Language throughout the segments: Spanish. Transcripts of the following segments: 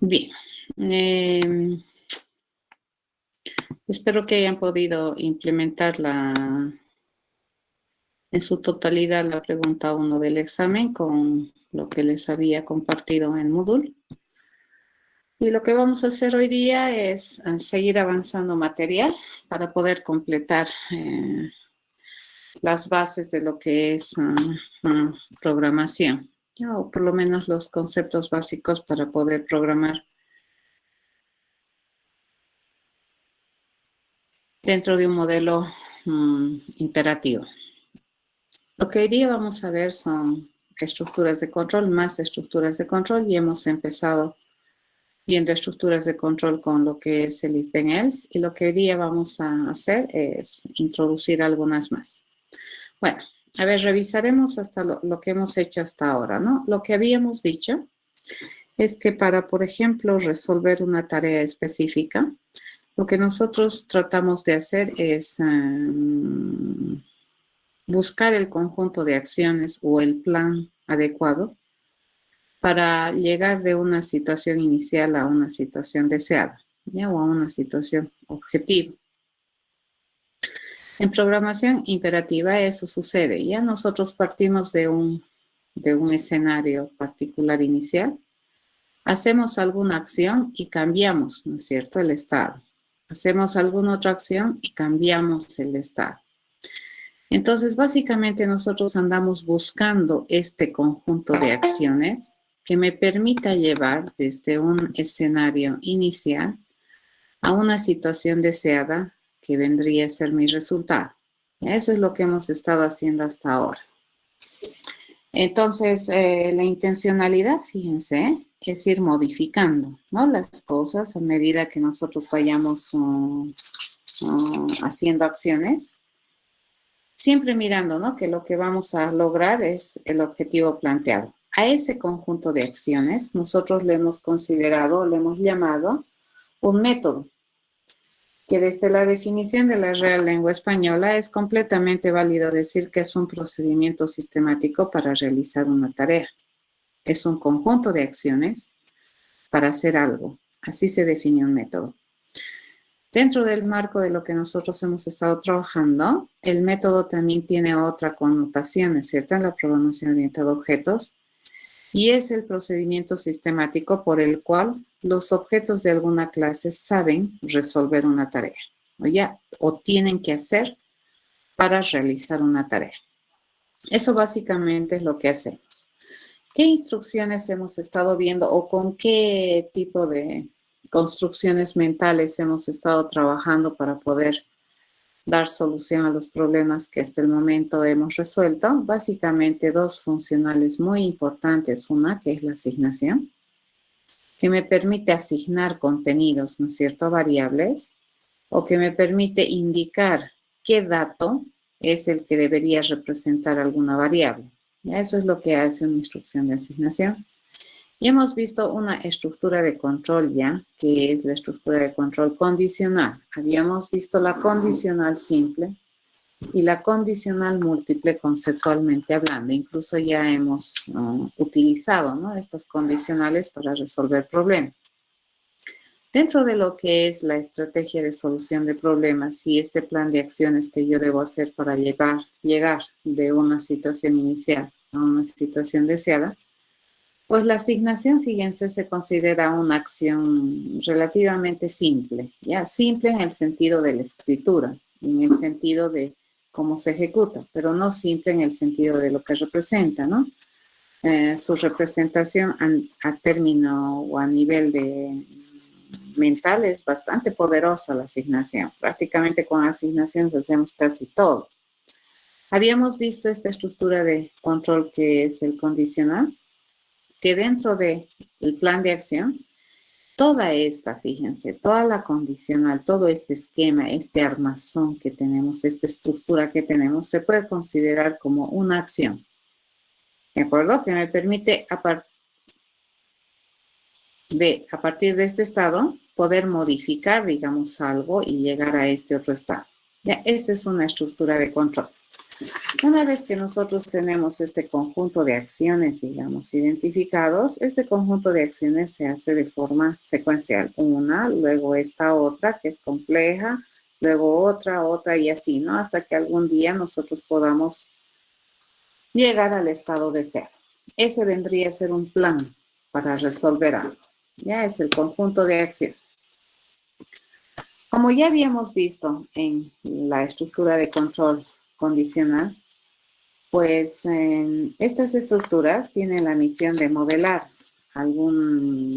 Bien. Espero que hayan podido implementar en su totalidad la pregunta 1 del examen con lo que les había compartido en Moodle. Y lo que vamos a hacer hoy día es seguir avanzando material para poder completar las bases de lo que es programación, o por lo menos los conceptos básicos para poder programar dentro de un modelo imperativo. Lo que hoy día vamos a ver son estructuras de control, más estructuras de control, y hemos empezado viendo estructuras de control con lo que es el if then else, y lo que hoy día vamos a hacer es introducir algunas más. Bueno, a ver, revisaremos hasta lo que hemos hecho hasta ahora, ¿no? Lo que habíamos dicho es que para, por ejemplo, resolver una tarea específica, lo que nosotros tratamos de hacer es buscar el conjunto de acciones o el plan adecuado para llegar de una situación inicial a una situación deseada, ¿ya? O a una situación objetiva. En programación imperativa eso sucede, ya nosotros partimos de un escenario particular inicial, hacemos alguna acción y cambiamos, ¿no es cierto?, el estado. Hacemos alguna otra acción y cambiamos el estado. Entonces, básicamente nosotros andamos buscando este conjunto de acciones que me permita llevar desde un escenario inicial a una situación deseada que vendría a ser mi resultado. Eso es lo que hemos estado haciendo hasta ahora. Entonces, la intencionalidad, fíjense, es ir modificando, ¿no?, las cosas a medida que nosotros vayamos haciendo acciones. Siempre mirando, ¿no?, que lo que vamos a lograr es el objetivo planteado. A ese conjunto de acciones nosotros le hemos considerado, le hemos llamado un método, que desde la definición de la Real Lengua Española es completamente válido decir que es un procedimiento sistemático para realizar una tarea. Es un conjunto de acciones para hacer algo. Así se define un método. Dentro del marco de lo que nosotros hemos estado trabajando, el método también tiene otra connotación, ¿es cierto?, en la programación orientada a objetos, y es el procedimiento sistemático por el cual los objetos de alguna clase saben resolver una tarea, o tienen que hacer para realizar una tarea. Eso básicamente es lo que hacemos. ¿Qué instrucciones hemos estado viendo o con qué tipo de construcciones mentales hemos estado trabajando para poder dar solución a los problemas que hasta el momento hemos resuelto? Básicamente dos funcionales muy importantes. Una, que es la asignación, que me permite asignar contenidos, ¿no es cierto?, a variables, o que me permite indicar qué dato es el que debería representar alguna variable. Eso es lo que hace una instrucción de asignación. Y hemos visto una estructura de control ya, que es la estructura de control condicional. Habíamos visto la condicional simple y la condicional múltiple conceptualmente hablando. Incluso ya hemos utilizado, ¿no?, estos condicionales para resolver problemas. Dentro de lo que es la estrategia de solución de problemas y este plan de acciones que yo debo hacer para llegar de una situación inicial a una situación deseada, pues la asignación, fíjense, se considera una acción relativamente simple, ya simple en el sentido de la escritura, en el sentido de cómo se ejecuta, pero no simple en el sentido de lo que representa, ¿no? Su representación a término o a nivel de mental es bastante poderosa la asignación. Prácticamente con asignaciones hacemos casi todo. Habíamos visto esta estructura de control que es el condicional, que dentro del plan de acción, toda esta, fíjense, toda la condicional, todo este esquema, este armazón que tenemos, esta estructura que tenemos, se puede considerar como una acción, ¿de acuerdo? Que me permite, a partir de este estado, poder modificar, digamos, algo y llegar a este otro estado. Ya, esta es una estructura de control. Una vez que nosotros tenemos este conjunto de acciones, digamos, identificados, este conjunto de acciones se hace de forma secuencial. Una, luego esta otra, que es compleja, luego otra y así, ¿no? Hasta que algún día nosotros podamos llegar al estado deseado. Ese vendría a ser un plan para resolver algo. Ya es el conjunto de acciones. Como ya habíamos visto en la estructura de control condicional, pues estas estructuras tienen la misión de modelar alguna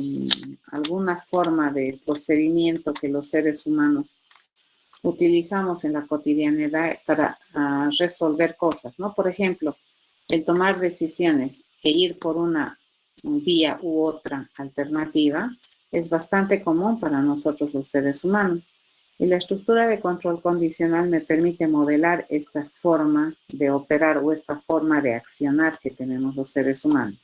forma de procedimiento que los seres humanos utilizamos en la cotidianidad para resolver cosas, ¿no? Por ejemplo, el tomar decisiones e ir por una vía u otra alternativa es bastante común para nosotros los seres humanos. Y la estructura de control condicional me permite modelar esta forma de operar o esta forma de accionar que tenemos los seres humanos.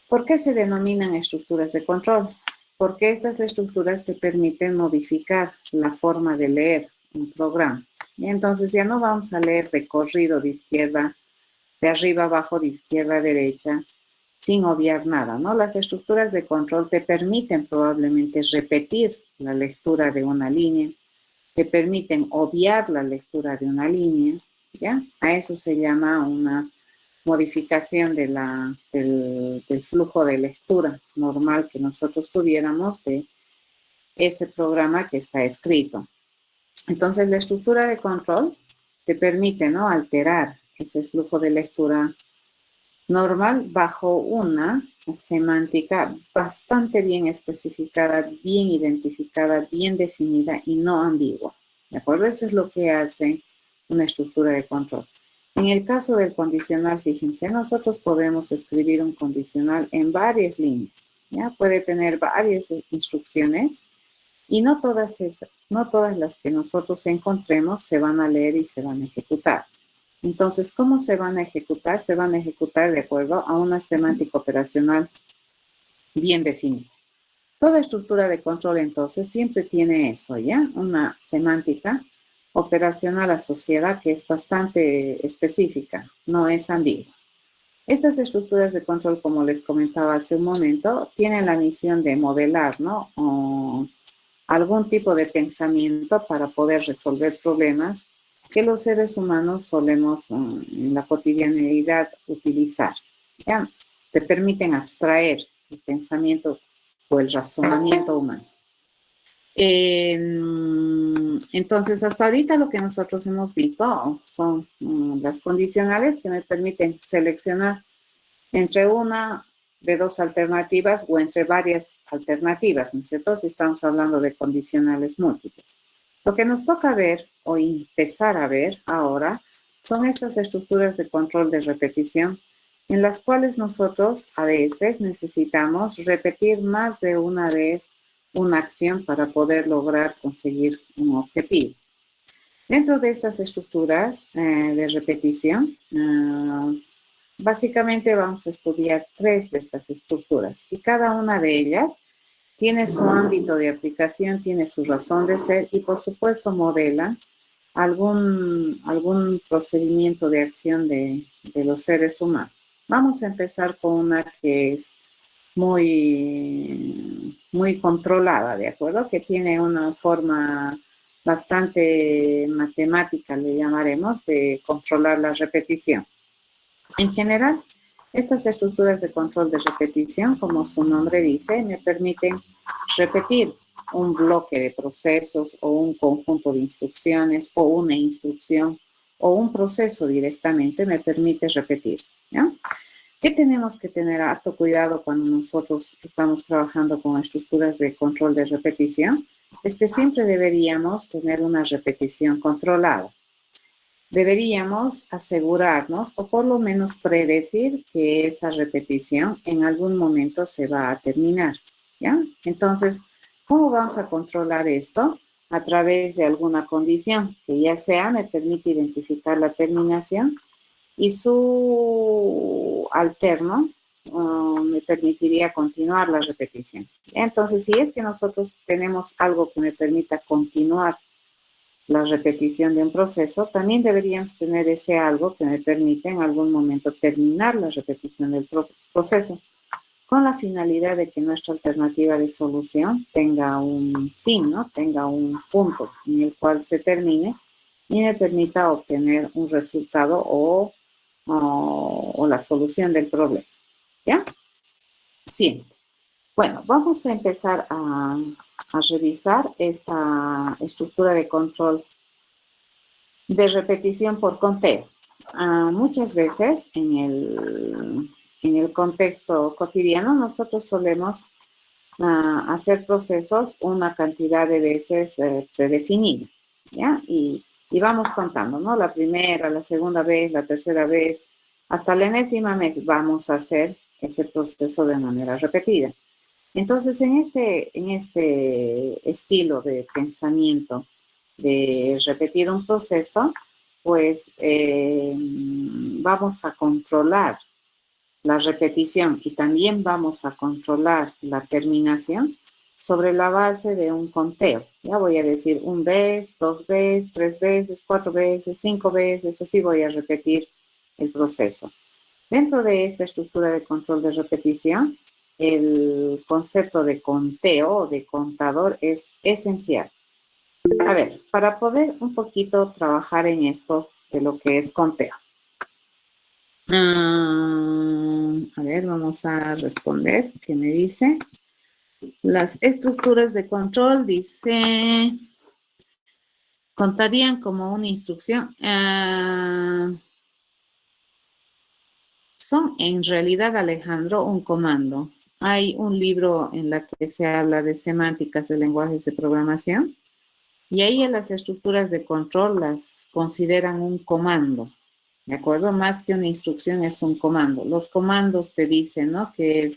¿Por qué se denominan estructuras de control? Porque estas estructuras te permiten modificar la forma de leer un programa. Y entonces ya no vamos a leer de corrido de arriba abajo, de izquierda a derecha, sin obviar nada, ¿no? Las estructuras de control te permiten probablemente repetir la lectura de una línea, te permiten obviar la lectura de una línea, ¿ya? A eso se llama una modificación del flujo de lectura normal que nosotros tuviéramos de ese programa que está escrito. Entonces, la estructura de control te permite, ¿no?, alterar ese flujo de lectura normal bajo una semántica bastante bien especificada, bien identificada, bien definida y no ambigua. ¿De acuerdo? Eso es lo que hace una estructura de control. En el caso del condicional, fíjense, nosotros podemos escribir un condicional en varias líneas, ¿ya? Puede tener varias instrucciones y no todas las que nosotros encontremos se van a leer y se van a ejecutar. Entonces, ¿cómo se van a ejecutar? Se van a ejecutar de acuerdo a una semántica operacional bien definida. Toda estructura de control, entonces, siempre tiene eso, ¿ya? Una semántica operacional asociada que es bastante específica, no es ambigua. Estas estructuras de control, como les comentaba hace un momento, tienen la misión de modelar, ¿no?, o algún tipo de pensamiento para poder resolver problemas que los seres humanos solemos en la cotidianidad utilizar. ¿Ya? Te permiten abstraer el pensamiento o el razonamiento humano. Entonces, hasta ahorita lo que nosotros hemos visto son las condicionales que me permiten seleccionar entre una de dos alternativas o entre varias alternativas, ¿no es cierto? Si estamos hablando de condicionales múltiples. Lo que nos toca ver o empezar a ver ahora son estas estructuras de control de repetición en las cuales nosotros a veces necesitamos repetir más de una vez una acción para poder lograr conseguir un objetivo. Dentro de estas estructuras de repetición, básicamente vamos a estudiar 3 de estas estructuras y cada una de ellas tiene su ámbito de aplicación, tiene su razón de ser y por supuesto modela algún procedimiento de acción de los seres humanos. Vamos a empezar con una que es muy controlada, ¿de acuerdo? Que tiene una forma bastante matemática, le llamaremos, de controlar la repetición. En general, estas estructuras de control de repetición, como su nombre dice, me permiten repetir un bloque de procesos o un conjunto de instrucciones o una instrucción o un proceso directamente me permite repetir, ¿ya? ¿Qué tenemos que tener harto cuidado cuando nosotros estamos trabajando con estructuras de control de repetición? Es que siempre deberíamos tener una repetición controlada. Deberíamos asegurarnos o por lo menos predecir que esa repetición en algún momento se va a terminar, ¿ya? Entonces, ¿cómo vamos a controlar esto? A través de alguna condición que ya sea me permite identificar la terminación y su alterno me permitiría continuar la repetición. Entonces, si es que nosotros tenemos algo que me permita continuar la repetición de un proceso, también deberíamos tener ese algo que me permite en algún momento terminar la repetición del proceso, con la finalidad de que nuestra alternativa de solución tenga un fin, ¿no? Tenga un punto en el cual se termine y me permita obtener un resultado o la solución del problema, ¿ya? Siguiente. Bueno, vamos a empezar a revisar esta estructura de control de repetición por conteo. Muchas veces en el contexto cotidiano nosotros solemos hacer procesos una cantidad de veces predefinida, ¿ya? Y vamos contando, ¿no? La primera, la segunda vez, la tercera vez, hasta la enésima vez vamos a hacer ese proceso de manera repetida. Entonces, en este estilo de pensamiento de repetir un proceso, pues vamos a controlar la repetición y también vamos a controlar la terminación sobre la base de un conteo. Ya voy a decir 1 vez, 2 veces, 3 veces, 4 veces, 5 veces, así voy a repetir el proceso. Dentro de esta estructura de control de repetición, el concepto de conteo o de contador es esencial. A ver, para poder un poquito trabajar en esto de lo que es conteo. A ver, vamos a responder. ¿Qué me dice? Las estructuras de control, dice, contarían como una instrucción. Son en realidad, Alejandro, un comando. Hay un libro en la que se habla de semánticas de lenguajes de programación y ahí en las estructuras de control las consideran un comando, ¿de acuerdo? Más que una instrucción es un comando. Los comandos te dicen, ¿no? Que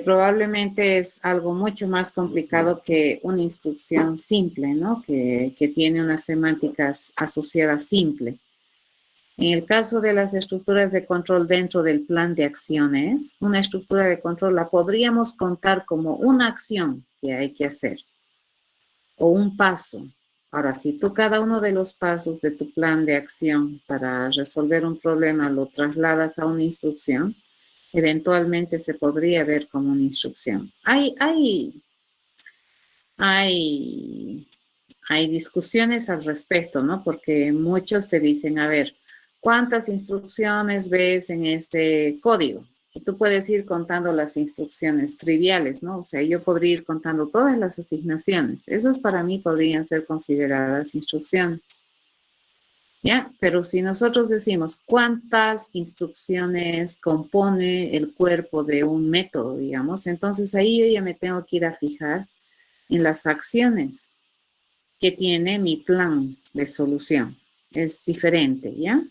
probablemente es algo mucho más complicado que una instrucción simple, ¿no? Que tiene unas semánticas asociadas simple. En el caso de las estructuras de control dentro del plan de acciones, una estructura de control la podríamos contar como una acción que hay que hacer o un paso. Ahora, si tú cada uno de los pasos de tu plan de acción para resolver un problema lo trasladas a una instrucción, eventualmente se podría ver como una instrucción. Hay discusiones al respecto, ¿no? Porque muchos te dicen, a ver, ¿cuántas instrucciones ves en este código? Y tú puedes ir contando las instrucciones triviales, ¿no? O sea, yo podría ir contando todas las asignaciones. Esas para mí podrían ser consideradas instrucciones. ¿Ya? Pero si nosotros decimos cuántas instrucciones compone el cuerpo de un método, digamos, entonces ahí yo ya me tengo que ir a fijar en las acciones que tiene mi plan de solución. Es diferente, ¿ya?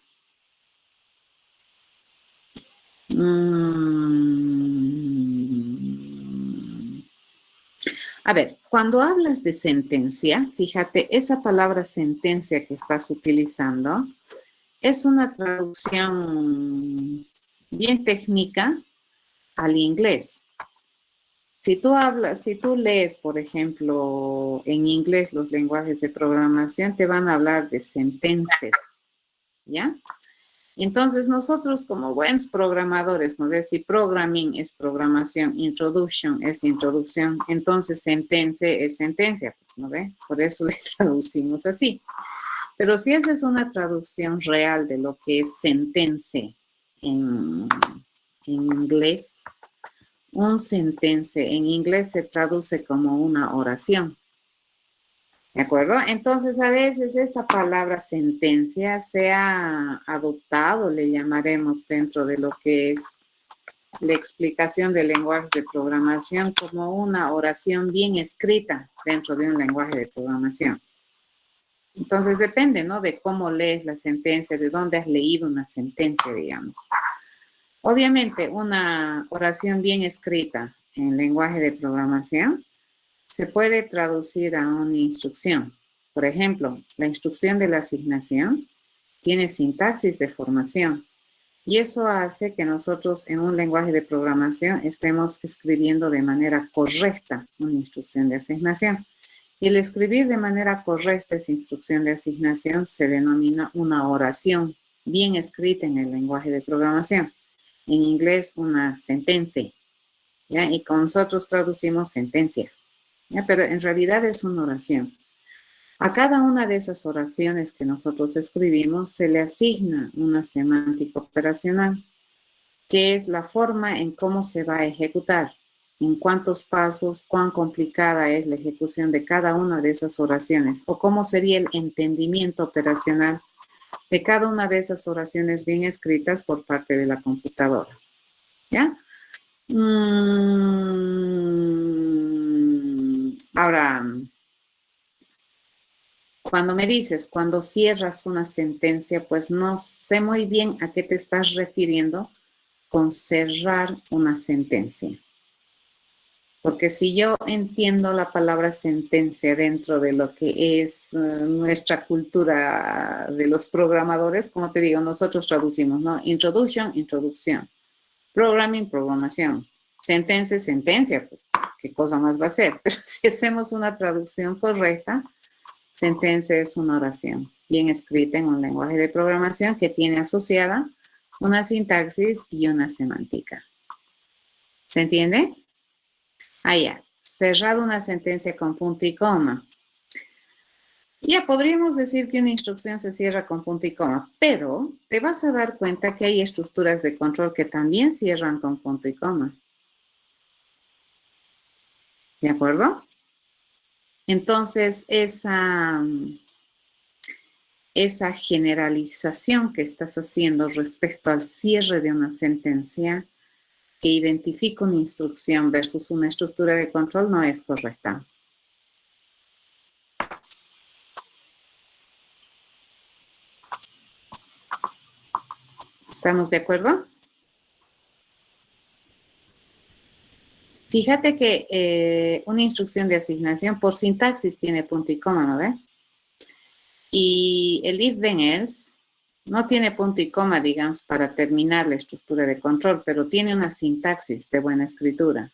A ver, cuando hablas de sentencia, fíjate, esa palabra sentencia que estás utilizando es una traducción bien técnica al inglés. Si tú lees, por ejemplo, en inglés los lenguajes de programación, te van a hablar de sentences, ¿ya? Entonces, nosotros como buenos programadores, ¿no ves? Si programming es programación, introduction es introducción, entonces sentence es sentencia, pues, ¿no ve? Por eso le traducimos así. Pero si esa es una traducción real de lo que es sentence en inglés, un sentence en inglés se traduce como una oración. ¿De acuerdo? Entonces, a veces esta palabra sentencia se ha adoptado, le llamaremos dentro de lo que es la explicación del lenguaje de programación como una oración bien escrita dentro de un lenguaje de programación. Entonces, depende, ¿no? De cómo lees la sentencia, de dónde has leído una sentencia, digamos. Obviamente, una oración bien escrita en lenguaje de programación se puede traducir a una instrucción. Por ejemplo, la instrucción de la asignación tiene sintaxis de formación y eso hace que nosotros en un lenguaje de programación estemos escribiendo de manera correcta una instrucción de asignación. Y el escribir de manera correcta esa instrucción de asignación se denomina una oración bien escrita en el lenguaje de programación. En inglés, una sentencia, ¿ya? Y con nosotros traducimos sentencia, ¿ya? Pero en realidad es una oración. A cada una de esas oraciones que nosotros escribimos se le asigna una semántica operacional, que es la forma en cómo se va a ejecutar, en cuántos pasos, cuán complicada es la ejecución de cada una de esas oraciones, o cómo sería el entendimiento operacional de cada una de esas oraciones bien escritas por parte de la computadora. ¿Ya? Ahora, cuando me dices, cuando cierras una sentencia, pues no sé muy bien a qué te estás refiriendo con cerrar una sentencia. Porque si yo entiendo la palabra sentencia dentro de lo que es nuestra cultura de los programadores, como te digo, nosotros traducimos, ¿no? Introduction, introducción. Programming, programación. Sentencia, sentencia, pues, ¿qué cosa más va a ser? Pero si hacemos una traducción correcta, sentencia es una oración bien escrita en un lenguaje de programación que tiene asociada una sintaxis y una semántica. ¿Se entiende? Ya. Cerrado una sentencia con punto y coma. Ya podríamos decir que una instrucción se cierra con punto y coma, pero te vas a dar cuenta que hay estructuras de control que también cierran con punto y coma. ¿De acuerdo? Entonces, esa generalización que estás haciendo respecto al cierre de una sentencia que identifica una instrucción versus una estructura de control no es correcta. ¿Estamos de acuerdo? Fíjate que una instrucción de asignación por sintaxis tiene punto y coma, ¿no ve? Y el if then else no tiene punto y coma, digamos, para terminar la estructura de control, pero tiene una sintaxis de buena escritura.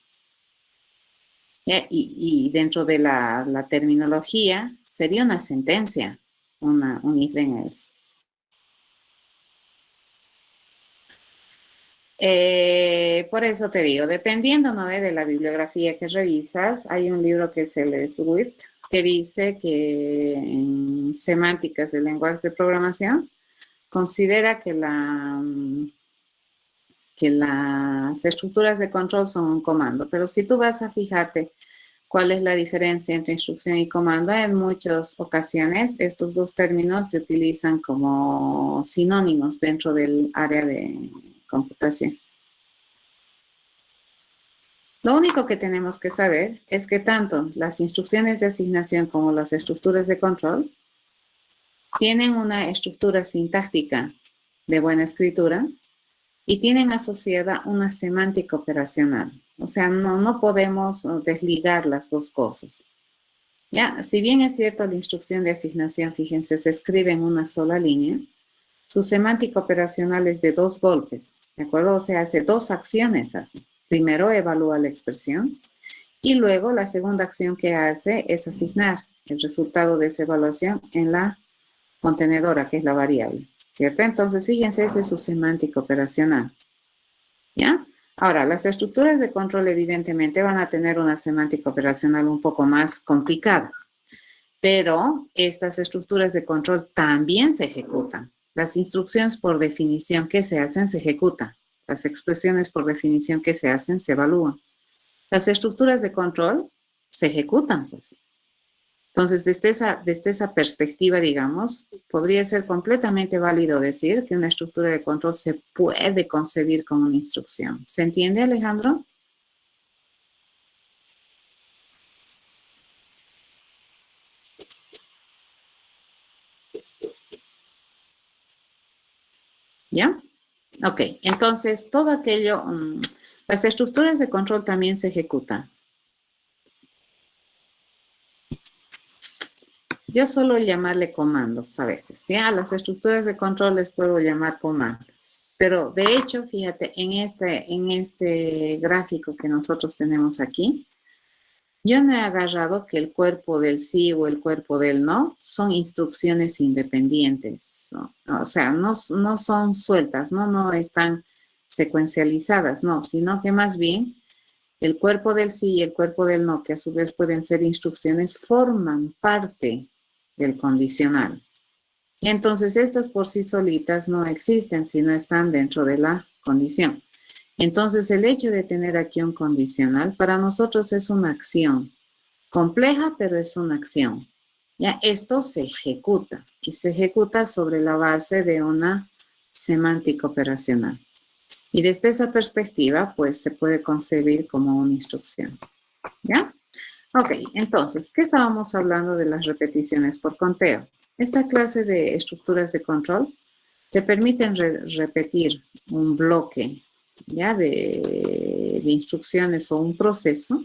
Y dentro de la terminología sería una sentencia, un if then else. Por eso te digo, dependiendo, ¿no?, de la bibliografía que revisas, hay un libro que es el Swift, que dice que en semánticas de lenguajes de programación considera que las estructuras de control son un comando, pero si tú vas a fijarte cuál es la diferencia entre instrucción y comando, en muchas ocasiones estos dos términos se utilizan como sinónimos dentro del área de computación. Lo único que tenemos que saber es que tanto las instrucciones de asignación como las estructuras de control tienen una estructura sintáctica de buena escritura y tienen asociada una semántica operacional. O sea, no podemos desligar las dos cosas. Ya, si bien es cierto, la instrucción de asignación, fíjense, se escribe en una sola línea, su semántica operacional es de dos golpes, ¿de acuerdo? O sea, hace dos acciones así. Primero evalúa la expresión y luego la segunda acción que hace es asignar el resultado de esa evaluación en la contenedora, que es la variable, ¿cierto? Entonces, fíjense, esa es su semántica operacional, ¿ya? Ahora, las estructuras de control evidentemente van a tener una semántica operacional un poco más complicada, pero estas estructuras de control también se ejecutan. Las instrucciones por definición que se hacen se ejecutan. Las expresiones por definición que se hacen se evalúan. Las estructuras de control se ejecutan, pues. Entonces, desde esa perspectiva, digamos, podría ser completamente válido decir que una estructura de control se puede concebir como una instrucción. ¿Se entiende, Alejandro? ¿Ya? Ok, entonces todo aquello, las estructuras de control también se ejecutan. Yo suelo llamarle comandos a veces, ¿ya? A las estructuras de control les puedo llamar comandos. Pero de hecho, fíjate, en este gráfico que nosotros tenemos aquí, Yo no he agarrado que el cuerpo del sí o el cuerpo del no son instrucciones independientes. O sea, no son sueltas, no están secuencializadas, no, sino que más bien el cuerpo del sí y el cuerpo del no, que a su vez pueden ser instrucciones, forman parte del condicional. Y entonces estas por sí solitas no existen si no están dentro de la condición. Entonces el hecho de tener aquí un condicional para nosotros es una acción compleja, pero es una acción. Ya esto se ejecuta y se ejecuta sobre la base de una semántica operacional. Y desde esa perspectiva, pues se puede concebir como una instrucción. ¿Ya? Ok, entonces, ¿qué estábamos hablando de las repeticiones por conteo? Esta clase de estructuras de control te permiten repetir un bloque, ¿ya? De instrucciones o un proceso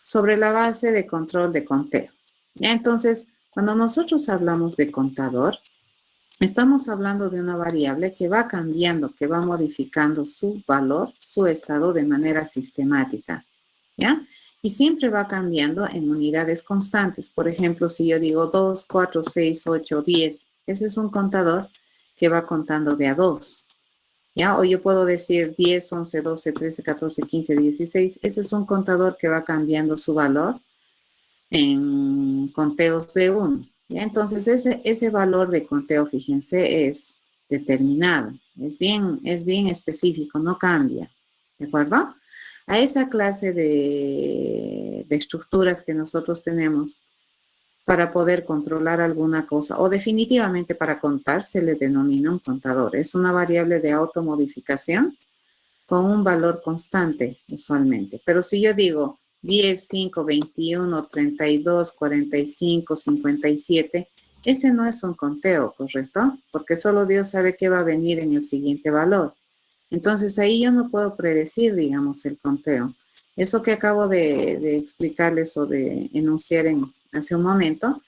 sobre la base de control de conteo. ¿Ya? Entonces, cuando nosotros hablamos de contador, estamos hablando de una variable que va cambiando, que va modificando su valor, su estado de manera sistemática, ¿ya? Y siempre va cambiando en unidades constantes. Por ejemplo, si yo digo 2, 4, 6, 8, 10, ese es un contador que va contando de a 2, ¿ya? O yo puedo decir 10, 11, 12, 13, 14, 15, 16. Ese es un contador que va cambiando su valor en conteos de 1. ¿Ya? Entonces, ese valor de conteo, fíjense, es determinado. Es bien específico, no cambia. ¿De acuerdo? A esa clase de estructuras que nosotros tenemos para poder controlar alguna cosa o definitivamente para contar, se le denomina un contador. Es una variable de automodificación con un valor constante usualmente. Pero si yo digo 10, 5, 21, 32, 45, 57, ese no es un conteo, ¿correcto? Porque solo Dios sabe qué va a venir en el siguiente valor. Entonces ahí yo no puedo predecir, digamos, el conteo. Eso que acabo de explicarles o de enunciar hace un momento,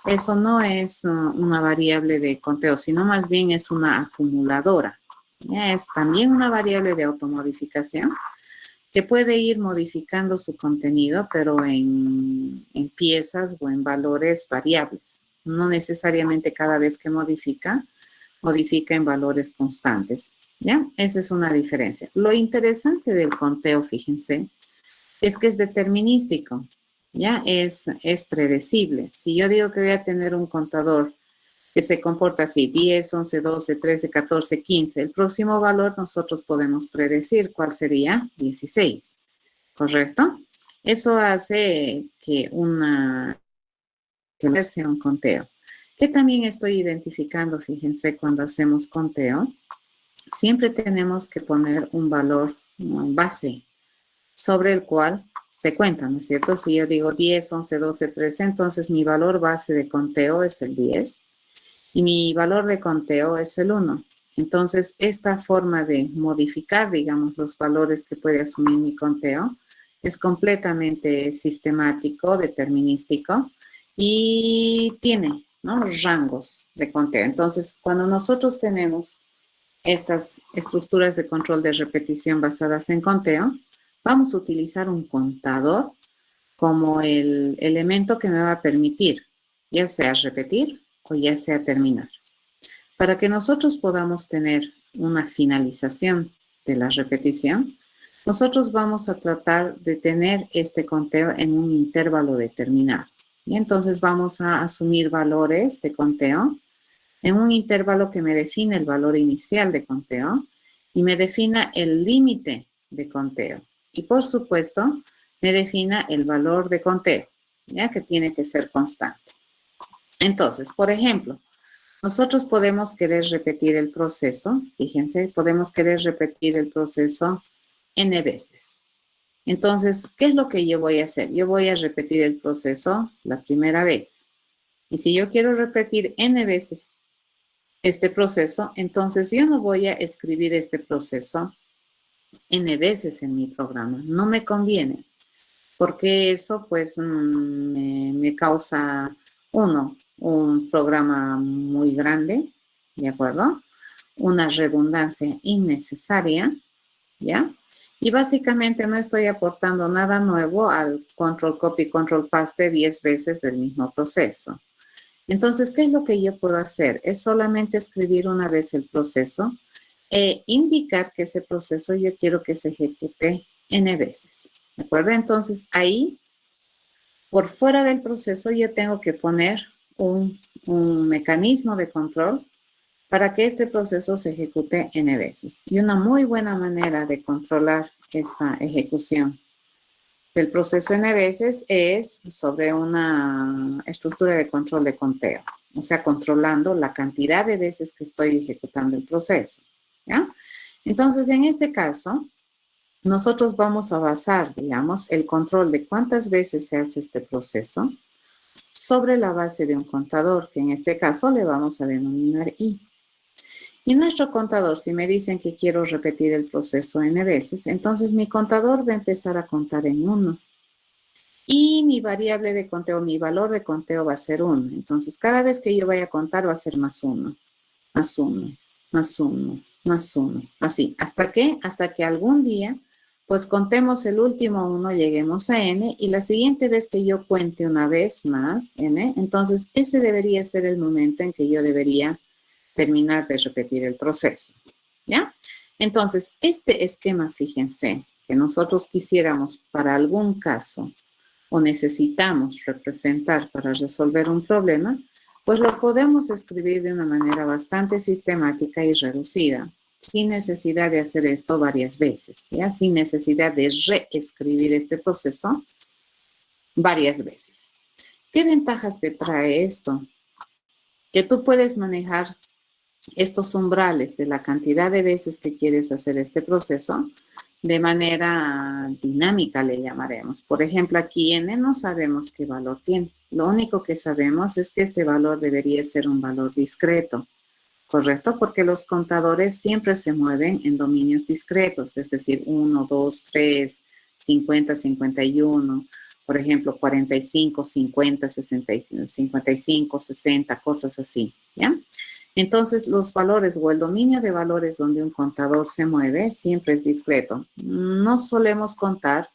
eso no es una variable de conteo, sino más bien es una acumuladora. Ya es también una variable de automodificación que puede ir modificando su contenido, pero en piezas o en valores variables. No necesariamente cada vez que modifica en valores constantes. ¿Ya? Esa es una diferencia. Lo interesante del conteo, fíjense, es que es determinístico. ¿Ya? Es predecible. Si yo digo que voy a tener un contador que se comporta así, 10, 11, 12, 13, 14, 15. El próximo valor nosotros podemos predecir cuál sería 16, ¿correcto? Eso hace que sea un conteo. Que también estoy identificando, fíjense, cuando hacemos conteo, siempre tenemos que poner un valor base sobre el cual se cuenta, ¿no es cierto? Si yo digo 10, 11, 12, 13, entonces mi valor base de conteo es el 10. Y mi valor de conteo es el 1. Entonces, esta forma de modificar, digamos, los valores que puede asumir mi conteo es completamente sistemático, determinístico y tiene, ¿no?, rangos de conteo. Entonces, cuando nosotros tenemos estas estructuras de control de repetición basadas en conteo, vamos a utilizar un contador como el elemento que me va a permitir, ya sea repetir o ya sea terminar. Para que nosotros podamos tener una finalización de la repetición, nosotros vamos a tratar de tener este conteo en un intervalo determinado. Y entonces vamos a asumir valores de conteo en un intervalo que me define el valor inicial de conteo y me defina el límite de conteo. Y por supuesto, me defina el valor de conteo, ya que tiene que ser constante. Entonces, por ejemplo, nosotros podemos querer repetir el proceso, fíjense, podemos querer repetir el proceso n veces. Entonces, ¿qué es lo que yo voy a hacer? Yo voy a repetir el proceso la primera vez. Y si yo quiero repetir n veces este proceso, entonces yo no voy a escribir este proceso n veces en mi programa. No me conviene, porque eso pues me causa, un programa muy grande, ¿de acuerdo? Una redundancia innecesaria ¿ya? Y básicamente no estoy aportando nada nuevo al control copy, control paste 10 veces del mismo proceso. Entonces, ¿qué es lo que yo puedo hacer? Es solamente escribir una vez el proceso e indicar que ese proceso yo quiero que se ejecute n veces. ¿De acuerdo? Entonces, ahí, por fuera del proceso, yo tengo que poner un mecanismo de control para que este proceso se ejecute n veces. Y una muy buena manera de controlar esta ejecución del proceso n veces es sobre una estructura de control de conteo, o sea, controlando la cantidad de veces que estoy ejecutando el proceso, ¿ya? Entonces, en este caso, nosotros vamos a basar, digamos, el control de cuántas veces se hace este proceso sobre la base de un contador, que en este caso le vamos a denominar I. Y nuestro contador, si me dicen que quiero repetir el proceso n veces, entonces mi contador va a empezar a contar en 1. Y mi variable de conteo, mi valor de conteo va a ser 1. Entonces, cada vez que yo vaya a contar va a ser más 1, más 1, más 1, más 1. Así, ¿hasta qué? Hasta que algún día, pues contemos el último 1, lleguemos a n, y la siguiente vez que yo cuente una vez más n, entonces ese debería ser el momento en que yo debería terminar de repetir el proceso, ¿ya? Entonces, este esquema, fíjense, que nosotros quisiéramos para algún caso o necesitamos representar para resolver un problema, pues lo podemos escribir de una manera bastante sistemática y reducida, sin necesidad de hacer esto varias veces, ¿ya? Sin necesidad de reescribir este proceso varias veces. ¿Qué ventajas te trae esto? Que tú puedes manejar estos umbrales de la cantidad de veces que quieres hacer este proceso de manera dinámica, le llamaremos. Por ejemplo, aquí n no sabemos qué valor tiene. Lo único que sabemos es que este valor debería ser un valor discreto, ¿correcto? Porque los contadores siempre se mueven en dominios discretos, es decir, 1, 2, 3, 50, 51, por ejemplo, 45, 50, 60, 55, 60, cosas así, ¿ya? Entonces, los valores o el dominio de valores donde un contador se mueve siempre es discreto. No solemos contar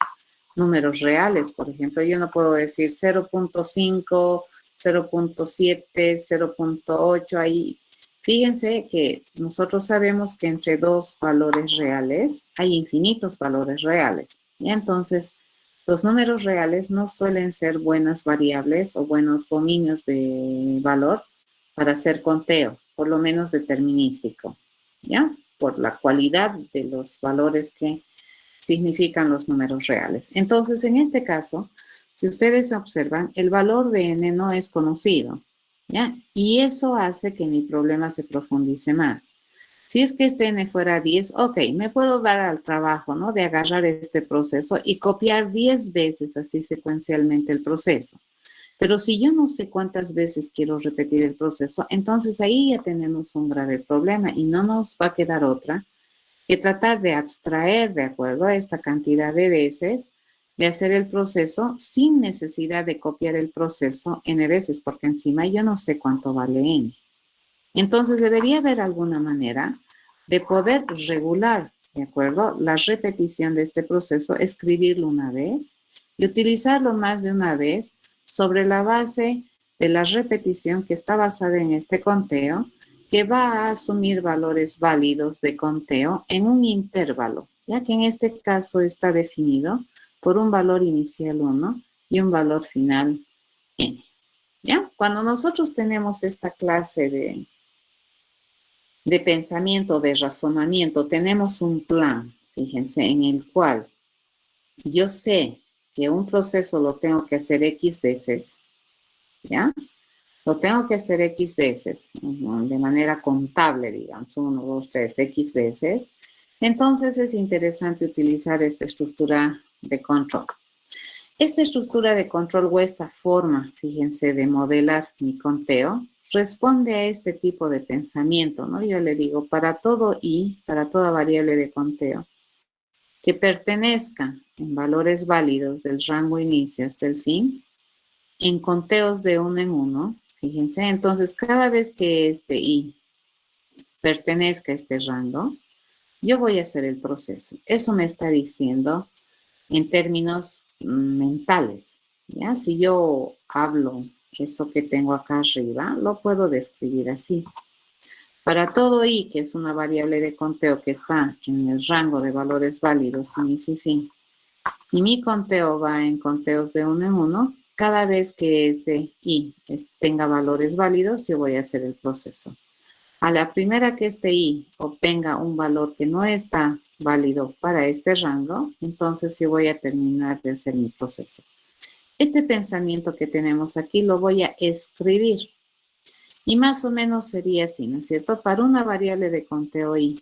números reales. Por ejemplo, yo no puedo decir 0.5, 0.7, 0.8. Ahí, fíjense que nosotros sabemos que entre dos valores reales hay infinitos valores reales. Y entonces, los números reales no suelen ser buenas variables o buenos dominios de valor para hacer conteo, por lo menos determinístico, ¿ya? Por la cualidad de los valores que significan los números reales. Entonces, en este caso, si ustedes observan, el valor de n no es conocido, ¿ya? Y eso hace que mi problema se profundice más. Si es que este n fuera 10, ok, me puedo dar al trabajo, ¿no? De agarrar este proceso y copiar 10 veces así secuencialmente el proceso. Pero si yo no sé cuántas veces quiero repetir el proceso, entonces ahí ya tenemos un grave problema y no nos va a quedar otra que tratar de abstraer, de acuerdo a esta cantidad de veces, de hacer el proceso sin necesidad de copiar el proceso n veces, porque encima yo no sé cuánto vale n. Entonces debería haber alguna manera de poder regular, ¿de acuerdo?, la repetición de este proceso, escribirlo una vez y utilizarlo más de una vez sobre la base de la repetición que está basada en este conteo, que va a asumir valores válidos de conteo en un intervalo, ya que en este caso está definido por un valor inicial 1 y un valor final n. ¿Ya? Cuando nosotros tenemos esta clase de pensamiento, de razonamiento, tenemos un plan, fíjense, en el cual yo sé que un proceso lo tengo que hacer X veces, ¿ya? Lo tengo que hacer X veces, de manera contable, digamos, 1, 2, 3, X veces. Entonces es interesante utilizar esta estructura de control. Esta estructura de control o esta forma, fíjense, de modelar mi conteo, responde a este tipo de pensamiento, ¿no? Yo le digo, para todo i, para toda variable de conteo, que pertenezca en valores válidos del rango inicio hasta el fin, en conteos de 1 en 1, fíjense, entonces cada vez que este i pertenezca a este rango, yo voy a hacer el proceso. Eso me está diciendo en términos mentales, ¿ya? Si yo hablo eso que tengo acá arriba, lo puedo describir así. Para todo i, que es una variable de conteo que está en el rango de valores válidos, inicio y fin, y mi conteo va en conteos de uno en uno, cada vez que este i tenga valores válidos, yo voy a hacer el proceso. A la primera que este i obtenga un valor que no está válido para este rango, entonces yo voy a terminar de hacer mi proceso. Este pensamiento que tenemos aquí lo voy a escribir. Y más o menos sería así, ¿no es cierto? Para una variable de conteo i,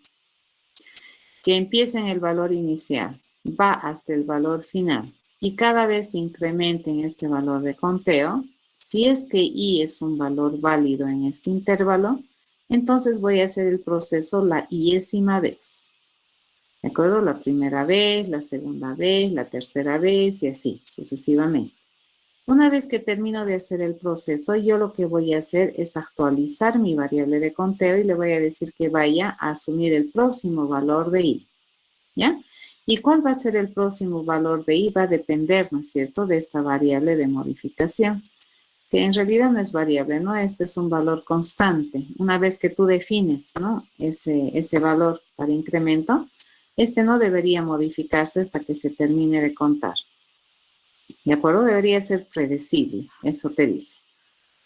que empieza en el valor inicial, va hasta el valor final, y cada vez se incrementa en este valor de conteo, si es que i es un valor válido en este intervalo, entonces voy a hacer el proceso la iésima vez. ¿De acuerdo? La primera vez, la segunda vez, la tercera vez y así sucesivamente. Una vez que termino de hacer el proceso, yo lo que voy a hacer es actualizar mi variable de conteo y le voy a decir que vaya a asumir el próximo valor de i. ¿Ya? ¿Y cuál va a ser el próximo valor de i? Va a depender, ¿no es cierto?, de esta variable de modificación, que en realidad no es variable, ¿no? Este es un valor constante. Una vez que tú defines, ¿no?, ese valor para incremento, este no debería modificarse hasta que se termine de contar. ¿De acuerdo? Debería ser predecible, eso te dice.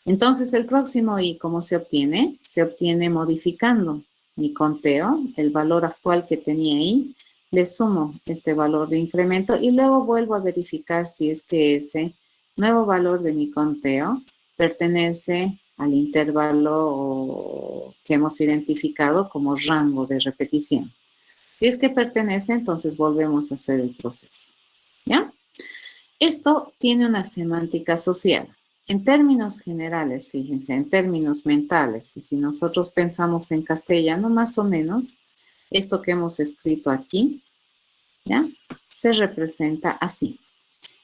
Entonces, el próximo i, ¿cómo se obtiene? Se obtiene modificando mi conteo, el valor actual que tenía i, le sumo este valor de incremento y luego vuelvo a verificar si es que ese nuevo valor de mi conteo pertenece al intervalo que hemos identificado como rango de repetición. Si es que pertenece, entonces volvemos a hacer el proceso. ¿Ya? Esto tiene una semántica asociada. En términos generales, fíjense, en términos mentales, y si nosotros pensamos en castellano, más o menos, esto que hemos escrito aquí, ¿ya?, se representa así.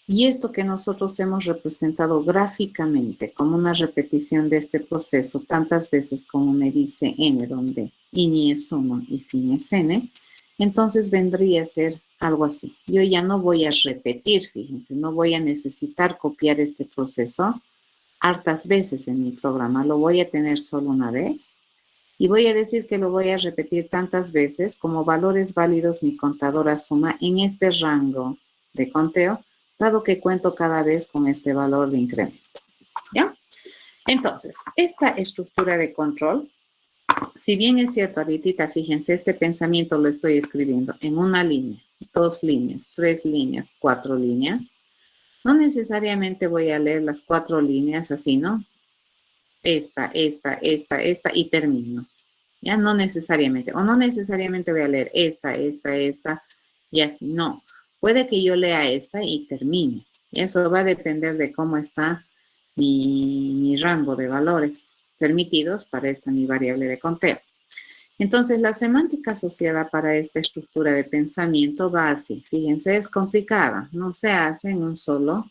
Y esto que nosotros hemos representado gráficamente como una repetición de este proceso tantas veces como me dice n, donde ini es 1 y fin es n, entonces vendría a ser algo así. Yo ya no voy a repetir, fíjense, no voy a necesitar copiar este proceso hartas veces en mi programa, lo voy a tener solo una vez y voy a decir que lo voy a repetir tantas veces como valores válidos mi contador asuma en este rango de conteo, dado que cuento cada vez con este valor de incremento. ¿Ya? Entonces, esta estructura de control, si bien es cierto, ahorita, fíjense, este pensamiento lo estoy escribiendo en una línea, 2 líneas, 3 líneas, 4 líneas, no necesariamente voy a leer las 4 líneas así, ¿no? Esta, y termino. Ya no necesariamente, o no necesariamente voy a leer esta, y así, no. Puede que yo lea esta y termine. Y eso va a depender de cómo está mi rango de valores permitidos para esta mi variable de conteo. Entonces, la semántica asociada para esta estructura de pensamiento va así. Fíjense, es complicada, no se hace en un solo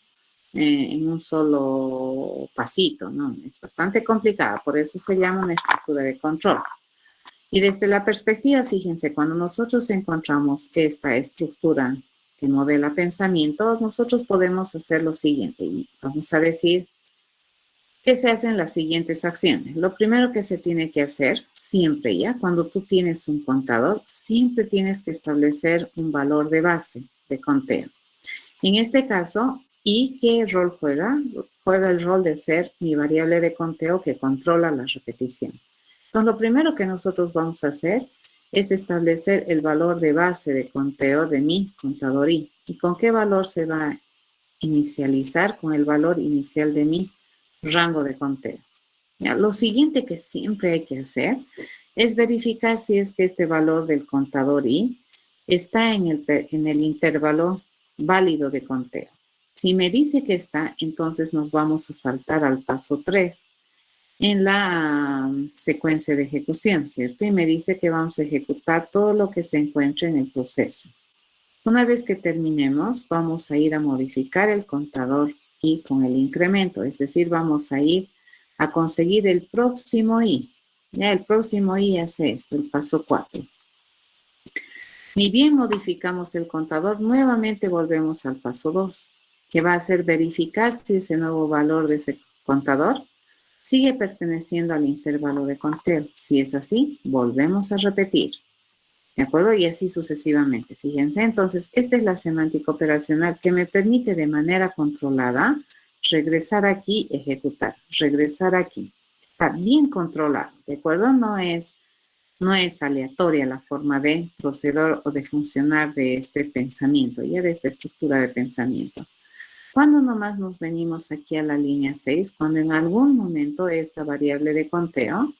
pasito, ¿no? Es bastante complicada, por eso se llama una estructura de control. Y desde la perspectiva, fíjense, cuando nosotros encontramos esta estructura que modela pensamiento, nosotros podemos hacer lo siguiente, y vamos a decir que se hacen las siguientes acciones. Lo primero que se tiene que hacer, siempre ya, cuando tú tienes un contador, siempre tienes que establecer un valor de base de conteo. En este caso, ¿y qué rol juega? Juega el rol de ser mi variable de conteo que controla la repetición. Entonces, lo primero que nosotros vamos a hacer es establecer el valor de base de conteo de mi contador i. ¿Y con qué valor se va a inicializar? Con el valor inicial de mi rango de conteo. ¿Ya? Lo siguiente que siempre hay que hacer es verificar si es que este valor del contador i está en el intervalo válido de conteo. Si me dice que está, entonces nos vamos a saltar al paso 3 en la secuencia de ejecución, ¿cierto? Y me dice que vamos a ejecutar todo lo que se encuentre en el proceso. Una vez que terminemos, vamos a ir a modificar el contador i con el incremento, es decir, vamos a ir a conseguir el próximo i. Ya el próximo i hace esto, el paso 4. Ni bien modificamos el contador, nuevamente volvemos al paso 2, que va a ser verificar si ese nuevo valor de ese contador sigue perteneciendo al intervalo de conteo. Si es así, volvemos a repetir. ¿De acuerdo? Y así sucesivamente. Fíjense, entonces, esta es la semántica operacional que me permite de manera controlada regresar aquí, ejecutar, regresar aquí. Está bien controlado, ¿de acuerdo? No es aleatoria la forma de proceder o de funcionar de este pensamiento, ya de esta estructura de pensamiento. Cuando nomás nos venimos aquí a la línea 6, cuando en algún momento esta variable de conteo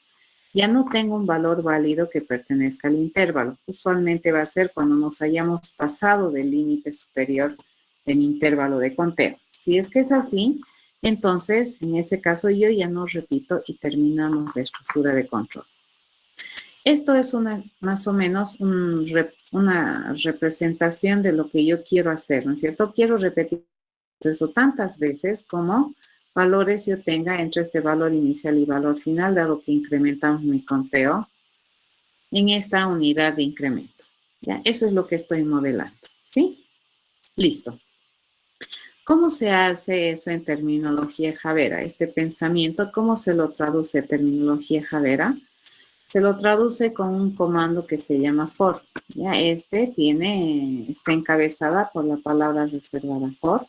ya no tengo un valor válido que pertenezca al intervalo. Usualmente va a ser cuando nos hayamos pasado del límite superior de mi intervalo de conteo. Si es que es así, entonces en ese caso yo ya no repito y terminamos la estructura de control. Esto es más o menos una representación de lo que yo quiero hacer, ¿no es cierto? Quiero repetir eso tantas veces como valores yo tenga entre este valor inicial y valor final, dado que incrementamos mi conteo en esta unidad de incremento. ¿Ya? Eso es lo que estoy modelando, ¿sí? Listo. ¿Cómo se hace eso en terminología Javera? Este pensamiento, ¿cómo se lo traduce en terminología Javera? Se lo traduce con un comando que se llama for. ¿Ya? Está encabezada por la palabra reservada for.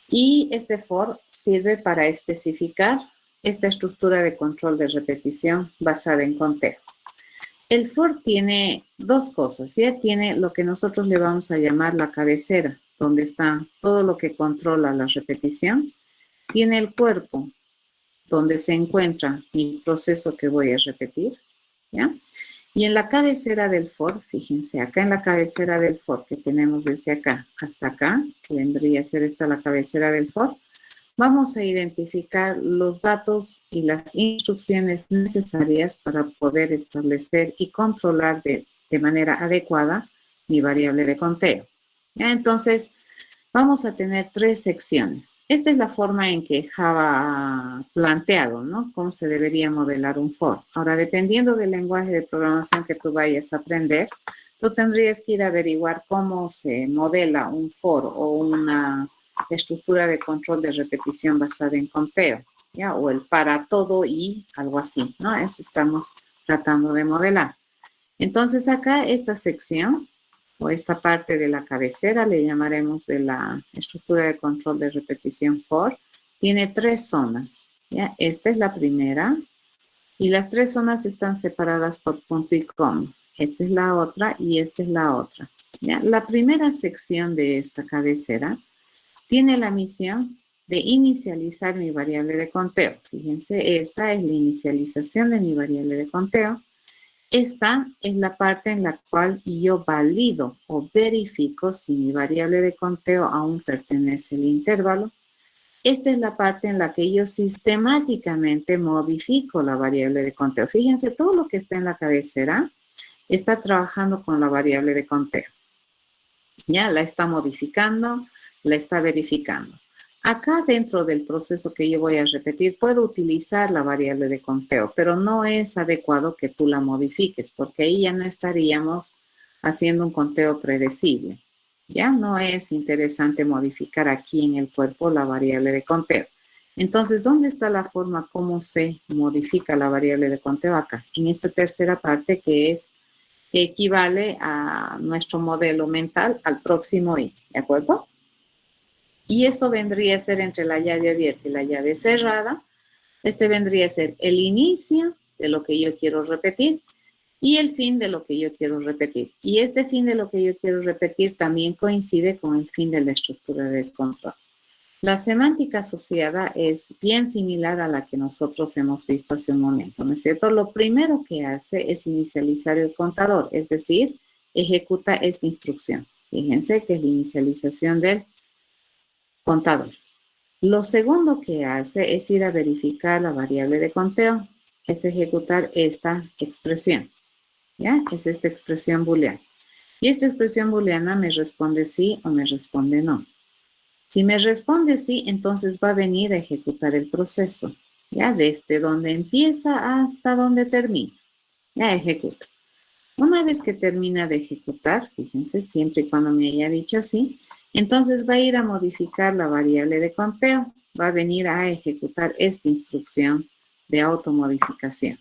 Y este for sirve para especificar esta estructura de control de repetición basada en conteo. El for tiene dos cosas. Ya tiene lo que nosotros le vamos a llamar la cabecera, donde está todo lo que controla la repetición. Tiene el cuerpo, donde se encuentra mi proceso que voy a repetir, ¿ya? Y en la cabecera del for, fíjense, acá en la cabecera del for que tenemos desde acá hasta acá, que vendría a ser esta la cabecera del for, vamos a identificar los datos y las instrucciones necesarias para poder establecer y controlar de manera adecuada mi variable de conteo. ¿Ya? Entonces, vamos a tener tres secciones. Esta es la forma en que Java ha planteado, ¿no? Cómo se debería modelar un for. Ahora, dependiendo del lenguaje de programación que tú vayas a aprender, tú tendrías que ir a averiguar cómo se modela un for o una estructura de control de repetición basada en conteo, ¿ya? O el para todo y algo así, ¿no? Eso estamos tratando de modelar. Entonces, acá esta sección o esta parte de la cabecera, le llamaremos de la estructura de control de repetición for, tiene tres zonas. ¿Ya? Esta es la primera y las tres zonas están separadas por punto y coma. Esta es la otra y esta es la otra. ¿Ya? La primera sección de esta cabecera tiene la misión de inicializar mi variable de conteo. Fíjense, esta es la inicialización de mi variable de conteo. Esta es la parte en la cual yo valido o verifico si mi variable de conteo aún pertenece al intervalo. Esta es la parte en la que yo sistemáticamente modifico la variable de conteo. Fíjense, todo lo que está en la cabecera está trabajando con la variable de conteo. Ya la está modificando, la está verificando. Acá dentro del proceso que yo voy a repetir, puedo utilizar la variable de conteo, pero no es adecuado que tú la modifiques, porque ahí ya no estaríamos haciendo un conteo predecible. Ya no es interesante modificar aquí en el cuerpo la variable de conteo. Entonces, ¿dónde está la forma cómo se modifica la variable de conteo? Acá, en esta tercera parte que equivale a nuestro modelo mental al próximo i, ¿de acuerdo? Y esto vendría a ser entre la llave abierta y la llave cerrada. Este vendría a ser el inicio de lo que yo quiero repetir y el fin de lo que yo quiero repetir. Y este fin de lo que yo quiero repetir también coincide con el fin de la estructura de control. La semántica asociada es bien similar a la que nosotros hemos visto hace un momento, ¿no es cierto? Lo primero que hace es inicializar el contador, es decir, ejecuta esta instrucción. Fíjense que es la inicialización del contador. Lo segundo que hace es ir a verificar la variable de conteo, es ejecutar esta expresión, ¿ya? Es esta expresión booleana. Y esta expresión booleana me responde sí o me responde no. Si me responde sí, entonces va a venir a ejecutar el proceso, ¿ya? Desde donde empieza hasta donde termina, ya ejecuta. Una vez que termina de ejecutar, fíjense, siempre y cuando me haya dicho así, entonces va a ir a modificar la variable de conteo. Va a venir a ejecutar esta instrucción de automodificación.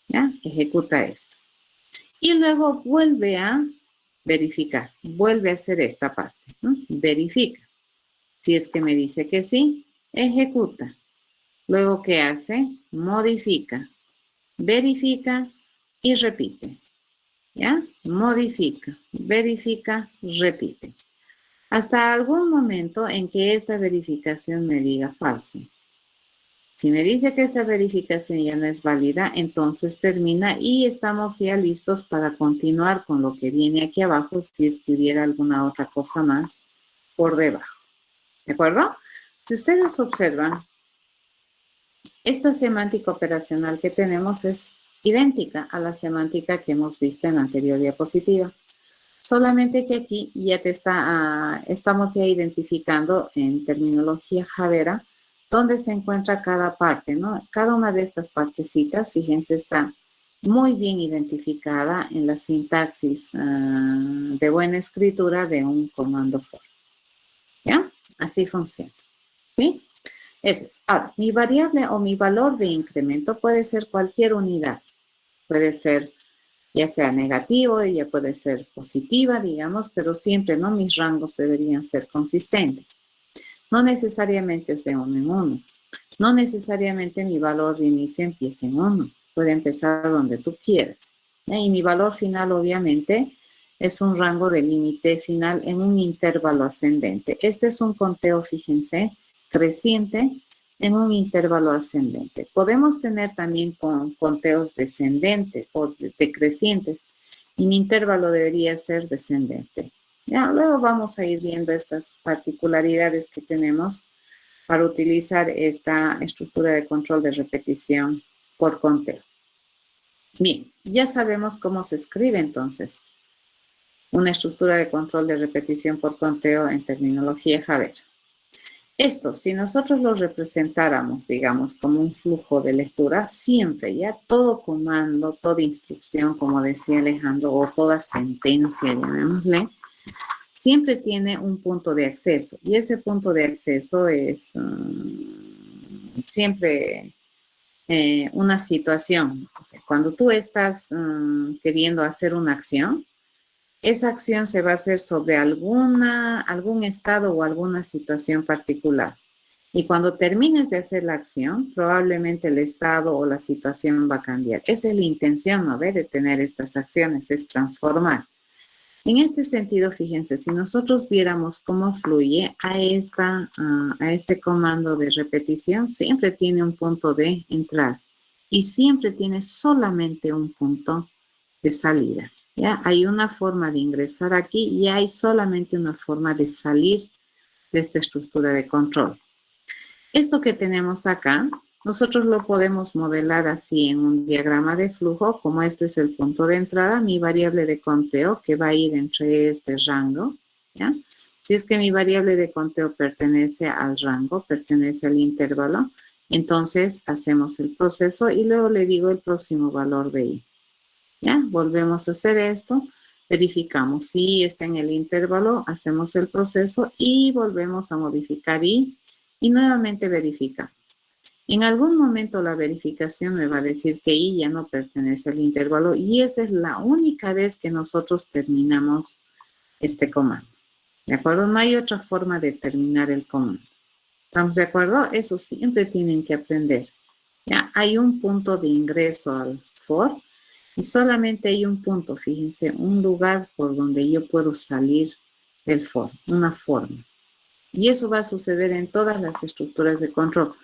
¿Ya? Ejecuta esto. Y luego vuelve a verificar. Vuelve a hacer esta parte, ¿no? Verifica. Si es que me dice que sí, ejecuta. Luego, ¿qué hace? Modifica, verifica y repite. ¿Ya? Modifica, verifica, repite. Hasta algún momento en que esta verificación me diga falso. Si me dice que esta verificación ya no es válida, entonces termina y estamos ya listos para continuar con lo que viene aquí abajo si es que hubiera alguna otra cosa más por debajo. ¿De acuerdo? Si ustedes observan, esta semántica operacional que tenemos es idéntica a la semántica que hemos visto en la anterior diapositiva. Solamente que aquí ya estamos ya identificando en terminología Javera dónde se encuentra cada parte, ¿no? Cada una de estas partecitas, fíjense, está muy bien identificada en la sintaxis de buena escritura de un comando for. ¿Ya? Así funciona. ¿Sí? Eso es. Ahora, mi variable o mi valor de incremento puede ser cualquier unidad. Puede ser ya sea negativo, ya puede ser positiva, digamos, pero siempre, ¿no? Mis rangos deberían ser consistentes. No necesariamente es de 1 en 1. No necesariamente mi valor de inicio empieza en 1. Puede empezar donde tú quieras. Y mi valor final, obviamente, es un rango de límite final en un intervalo ascendente. Este es un conteo, fíjense, creciente en un intervalo ascendente. Podemos tener también conteos descendentes o decrecientes y mi intervalo debería ser descendente. Ya, luego vamos a ir viendo estas particularidades que tenemos para utilizar esta estructura de control de repetición por conteo. Bien, ya sabemos cómo se escribe entonces una estructura de control de repetición por conteo en terminología Javera. Esto, si nosotros lo representáramos, digamos, como un flujo de lectura, siempre, ya todo comando, toda instrucción, como decía Alejandro, o toda sentencia, llamémosle, siempre tiene un punto de acceso. Y ese punto de acceso es siempre una situación. O sea, cuando tú estás queriendo hacer una acción, esa acción se va a hacer sobre algún estado o alguna situación particular. Y cuando termines de hacer la acción, probablemente el estado o la situación va a cambiar. Esa es la intención, ¿no? De tener estas acciones, es transformar. En este sentido, fíjense, si nosotros viéramos cómo fluye a este comando de repetición, siempre tiene un punto de entrada y siempre tiene solamente un punto de salida. ¿Ya? Hay una forma de ingresar aquí y hay solamente una forma de salir de esta estructura de control. Esto que tenemos acá, nosotros lo podemos modelar así en un diagrama de flujo, como este es el punto de entrada, mi variable de conteo que va a ir entre este rango, ¿ya? Si es que mi variable de conteo pertenece al rango, pertenece al intervalo, entonces hacemos el proceso y luego le digo el próximo valor de i. ¿Ya? Volvemos a hacer esto, verificamos si está en el intervalo, hacemos el proceso y volvemos a modificar i y nuevamente verificamos. En algún momento la verificación me va a decir que i ya no pertenece al intervalo y esa es la única vez que nosotros terminamos este comando. ¿De acuerdo? No hay otra forma de terminar el comando. ¿Estamos de acuerdo? Eso siempre tienen que aprender. ¿Ya? Hay un punto de ingreso al for y solamente hay un punto, fíjense, un lugar por donde yo puedo salir del for, una forma. Y eso va a suceder en todas las estructuras de control,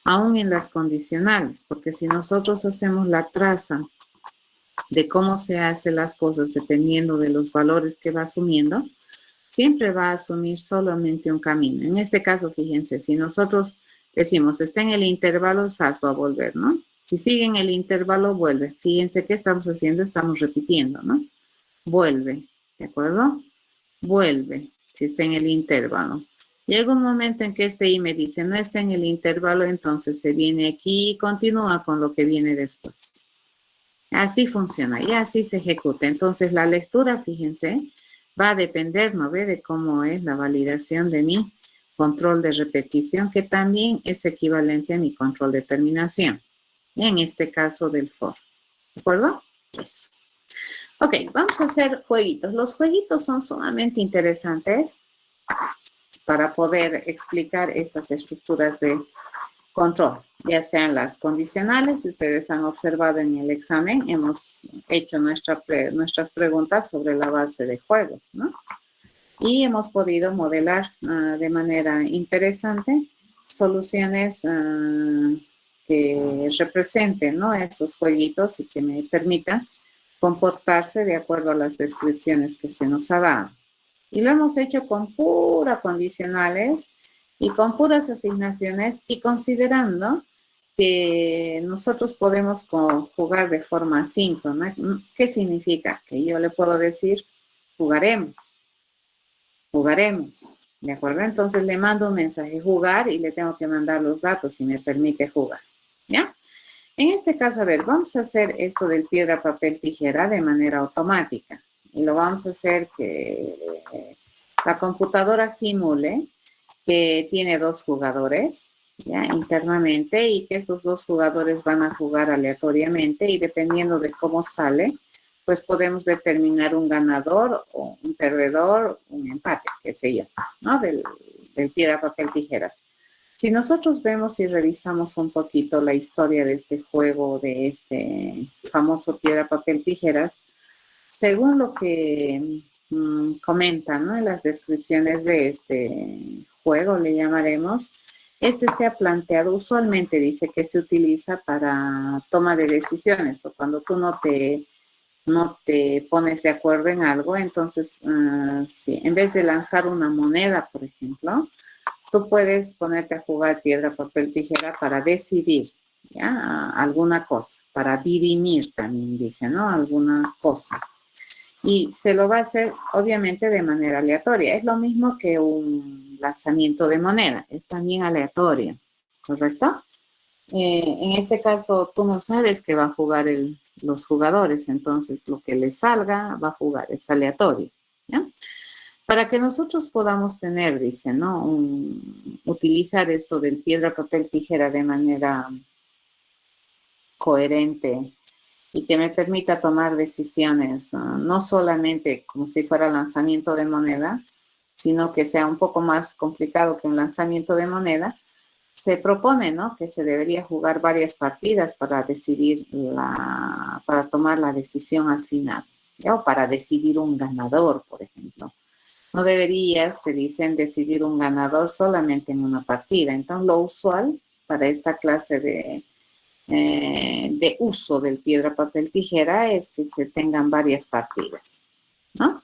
aún en las condicionales, porque si nosotros hacemos la traza de cómo se hacen las cosas dependiendo de los valores que va asumiendo, siempre va a asumir solamente un camino. En este caso, fíjense, si nosotros decimos está en el intervalo, SAS va a volver, ¿no? Si sigue en el intervalo, vuelve. Fíjense qué estamos haciendo, estamos repitiendo, ¿no? Vuelve, ¿de acuerdo? Vuelve, si está en el intervalo. Llega un momento en que este i me dice, no está en el intervalo, entonces se viene aquí y continúa con lo que viene después. Así funciona y así se ejecuta. Entonces, la lectura, fíjense, va a depender, ¿no ve?, de cómo es la validación de mi control de repetición, que también es equivalente a mi control de terminación, en este caso del for. ¿De acuerdo? Eso. Ok, vamos a hacer jueguitos. Los jueguitos son sumamente interesantes para poder explicar estas estructuras de control, ya sean las condicionales. Si ustedes han observado en el examen, hemos hecho nuestras preguntas sobre la base de juegos, ¿no? Y hemos podido modelar de manera interesante soluciones que representen, ¿no?, esos jueguitos y que me permitan comportarse de acuerdo a las descripciones que se nos ha dado. Y lo hemos hecho con puras condicionales y con puras asignaciones y considerando que nosotros podemos jugar de forma asíncrona. ¿Qué significa? Que yo le puedo decir, jugaremos, ¿de acuerdo? Entonces le mando un mensaje, jugar, y le tengo que mandar los datos si me permite jugar, ¿ya? En este caso, a ver, vamos a hacer esto del piedra, papel, tijera de manera automática. Y lo vamos a hacer que la computadora simule que tiene 2 jugadores, ¿ya?, internamente, y que estos 2 jugadores van a jugar aleatoriamente, y dependiendo de cómo sale, pues podemos determinar un ganador o un perdedor, un empate, qué sé yo, ¿no?, del piedra, papel, tijeras. Si nosotros vemos y revisamos un poquito la historia de este juego, de este famoso piedra, papel, tijeras, según lo que comentan, ¿no?, en las descripciones de este juego, le llamaremos, este se ha planteado, usualmente dice que se utiliza para toma de decisiones, o cuando tú no te pones de acuerdo en algo. Entonces, sí, en vez de lanzar una moneda, por ejemplo, tú puedes ponerte a jugar piedra, papel, tijera para decidir, ¿ya?, alguna cosa, para dirimir también dice, ¿no?, alguna cosa. Y se lo va a hacer, obviamente, de manera aleatoria. Es lo mismo que un lanzamiento de moneda, es también aleatorio, ¿correcto? En este caso, tú no sabes qué va a jugar los jugadores, entonces lo que les salga va a jugar, es aleatorio, ¿ya? Para que nosotros podamos tener, dice, ¿no?, utilizar esto del piedra, papel, tijera de manera coherente y que me permita tomar decisiones, no solamente como si fuera lanzamiento de moneda, sino que sea un poco más complicado que un lanzamiento de moneda, se propone, ¿no?, que se debería jugar varias partidas para decidir para tomar la decisión al final, ¿ya?, o para decidir un ganador, por ejemplo. No deberías, te dicen, decidir un ganador solamente en una partida. Entonces, lo usual para esta clase de uso del piedra, papel, tijera es que se tengan varias partidas, ¿no?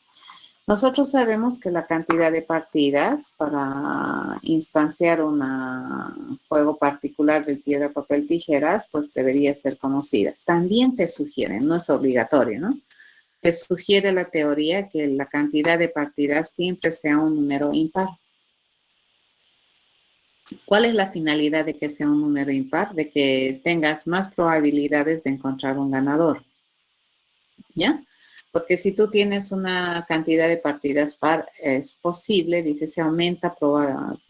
Nosotros sabemos que la cantidad de partidas para instanciar un juego particular del piedra, papel, tijeras, pues debería ser conocida. También te sugieren, no es obligatorio, ¿no?, te sugiere la teoría que la cantidad de partidas siempre sea un número impar. ¿Cuál es la finalidad de que sea un número impar? De que tengas más probabilidades de encontrar un ganador, ¿ya? Porque si tú tienes una cantidad de partidas par, es posible, dice, se aumenta por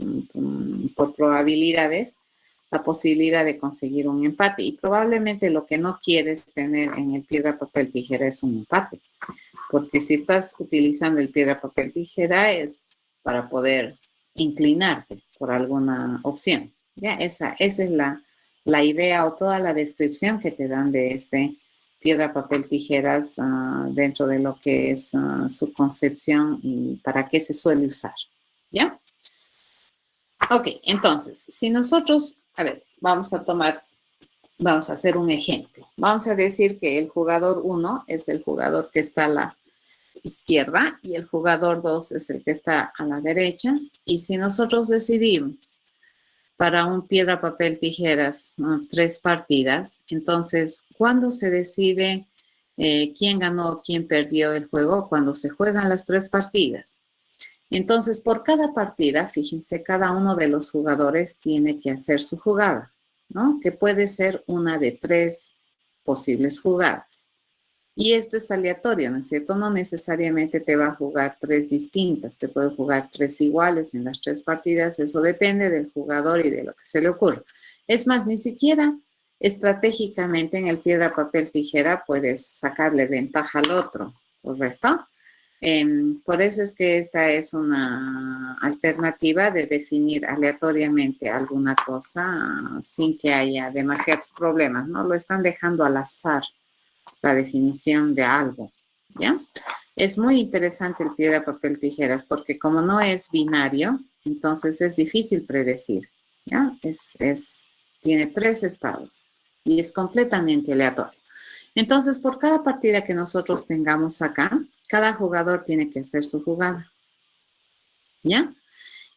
probabilidades la posibilidad de conseguir un empate. Y probablemente lo que no quieres tener en el piedra, papel, tijera es un empate. Porque si estás utilizando el piedra, papel, tijera es para poder inclinarte por alguna opción. ¿Ya? Esa es la idea o toda la descripción que te dan de este piedra, papel, tijeras dentro de lo que es su concepción y para qué se suele usar. ¿Ya? Ok, entonces, si nosotros, a ver, vamos a hacer un ejemplo. Vamos a decir que el jugador 1 es el jugador que está a la izquierda y el jugador 2 es el que está a la derecha. Y si nosotros decidimos para un piedra, papel, tijeras, 3 partidas, entonces, ¿cuándo se decide quién ganó o quién perdió el juego? Cuando se juegan las 3 partidas. Entonces, por cada partida, fíjense, cada uno de los jugadores tiene que hacer su jugada, ¿no?, que puede ser una de 3 posibles jugadas. Y esto es aleatorio, ¿no es cierto? No necesariamente te va a jugar 3 distintas, te puede jugar 3 iguales en las 3 partidas, eso depende del jugador y de lo que se le ocurra. Es más, ni siquiera estratégicamente en el piedra, papel, tijera puedes sacarle ventaja al otro, ¿correcto? Por eso es que esta es una alternativa de definir aleatoriamente alguna cosa sin que haya demasiados problemas, ¿no? Lo están dejando al azar la definición de algo, ¿ya? Es muy interesante el piedra, papel, tijeras, porque como no es binario, entonces es difícil predecir, ¿ya? Tiene 3 estados y es completamente aleatorio. Entonces, por cada partida que nosotros tengamos acá, cada jugador tiene que hacer su jugada, ¿ya?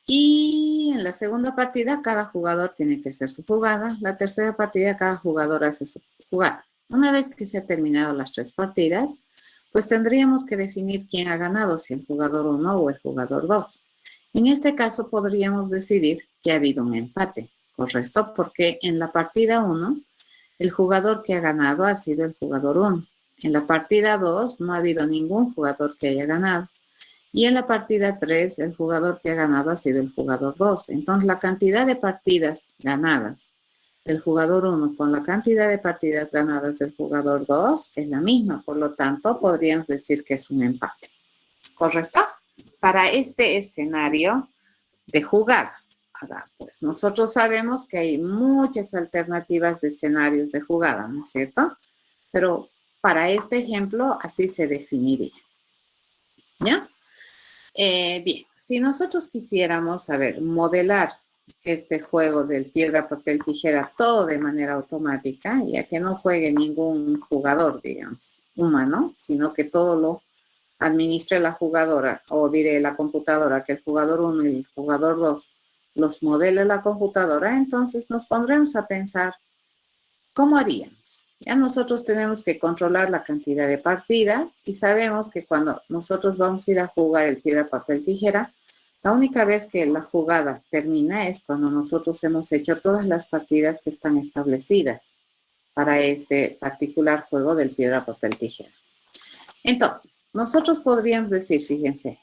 Y en la segunda partida, cada jugador tiene que hacer su jugada. La tercera partida, cada jugador hace su jugada. Una vez que se han terminado las 3 partidas, pues tendríamos que definir quién ha ganado, si el jugador 1 o el jugador 2. En este caso, podríamos decidir que ha habido un empate, ¿correcto? Porque en la partida 1, el jugador que ha ganado ha sido el jugador 1. En la partida 2 no ha habido ningún jugador que haya ganado. Y en la partida 3, el jugador que ha ganado ha sido el jugador 2. Entonces, la cantidad de partidas ganadas del jugador 1 con la cantidad de partidas ganadas del jugador 2 es la misma. Por lo tanto, podríamos decir que es un empate. ¿Correcto? Para este escenario de jugada. Ahora, pues nosotros sabemos que hay muchas alternativas de escenarios de jugada, ¿no es cierto? Pero para este ejemplo, así se definiría. ¿Ya? Bien, si nosotros quisiéramos, modelar este juego del piedra, papel, tijera, todo de manera automática, ya que no juegue ningún jugador, digamos, humano, sino que todo lo administre la jugadora, o diré la computadora, que el jugador 1 y el jugador 2 los modele la computadora, entonces nos pondremos a pensar, ¿cómo haríamos? Ya nosotros tenemos que controlar la cantidad de partidas y sabemos que cuando nosotros vamos a ir a jugar el piedra, papel, tijera, la única vez que la jugada termina es cuando nosotros hemos hecho todas las partidas que están establecidas para este particular juego del piedra, papel, tijera. Entonces, nosotros podríamos decir, fíjense,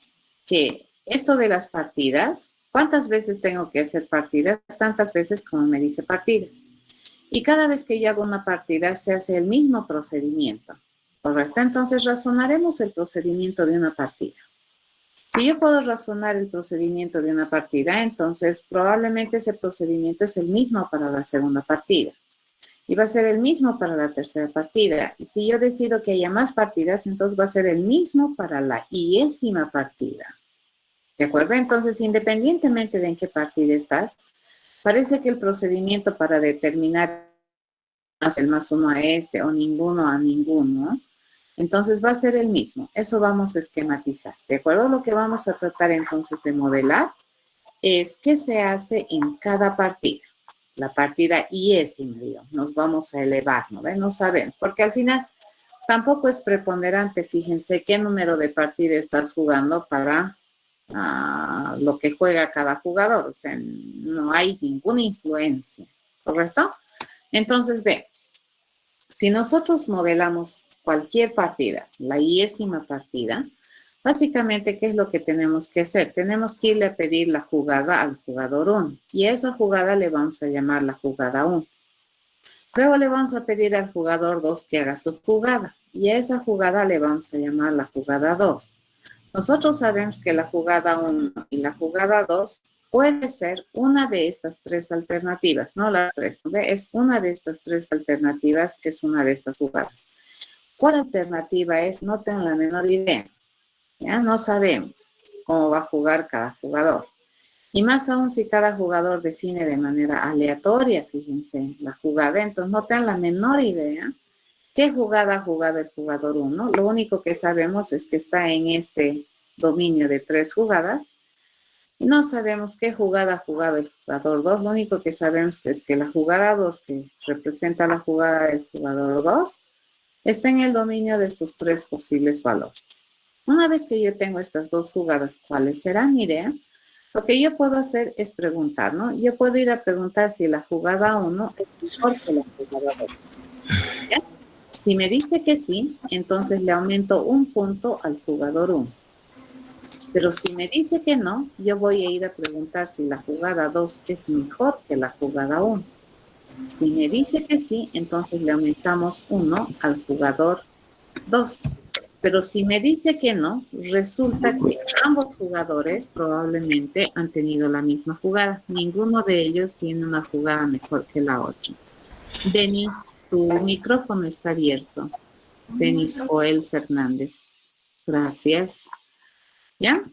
que esto de las partidas, ¿cuántas veces tengo que hacer partidas? Tantas veces como me dice partidas. Y cada vez que yo hago una partida se hace el mismo procedimiento, ¿correcto? Entonces razonaremos el procedimiento de una partida. Si yo puedo razonar el procedimiento de una partida, entonces probablemente ese procedimiento es el mismo para la segunda partida. Y va a ser el mismo para la tercera partida. Y si yo decido que haya más partidas, entonces va a ser el mismo para la 10ª partida. ¿De acuerdo? Entonces, independientemente de en qué partida estás, parece que el procedimiento para determinar el más uno a este o ninguno a ninguno, entonces va a ser el mismo. Eso vamos a esquematizar. ¿De acuerdo? Lo que vamos a tratar entonces de modelar es qué se hace en cada partida. La partida 10ª, digamos, nos vamos a elevar, ¿no ven? No sabemos, porque al final tampoco es preponderante, fíjense qué número de partida estás jugando para lo que juega cada jugador, o sea, no hay ninguna influencia, ¿correcto? Entonces, vemos, si nosotros modelamos cualquier partida, la 10ª partida, básicamente, ¿qué es lo que tenemos que hacer? Tenemos que irle a pedir la jugada al jugador 1 y a esa jugada le vamos a llamar la jugada 1. Luego le vamos a pedir al jugador 2 que haga su jugada y a esa jugada le vamos a llamar la jugada 2. Nosotros sabemos que la jugada 1 y la jugada 2 puede ser una de estas 3 alternativas, no las 3, ¿no? Es una de estas 3 alternativas, es una de estas jugadas. ¿Cuál alternativa es? No tengo la menor idea. ¿Ya? No sabemos cómo va a jugar cada jugador. Y más aún si cada jugador define de manera aleatoria, fíjense, la jugada. Entonces no tengan la menor idea qué jugada ha jugado el jugador 1. Lo único que sabemos es que está en este dominio de 3 jugadas. No sabemos qué jugada ha jugado el jugador 2. Lo único que sabemos es que la jugada 2, que representa la jugada del jugador 2, está en el dominio de estos 3 posibles valores. Una vez que yo tengo estas 2 jugadas, ¿cuáles serán? Idea. Lo que yo puedo hacer es preguntar, ¿no? Yo puedo ir a preguntar si la jugada 1 es mejor que la jugada 2. ¿Ya? Si me dice que sí, entonces le aumento un punto al jugador 1. Pero si me dice que no, yo voy a ir a preguntar si la jugada 2 es mejor que la jugada 1. Si me dice que sí, entonces le aumentamos 1 al jugador 2. Pero si me dice que no, resulta que ambos jugadores probablemente han tenido la misma jugada. Ninguno de ellos tiene una jugada mejor que la otra. Denis, tu micrófono está abierto. Denis Joel Fernández. Gracias. ¿Ya?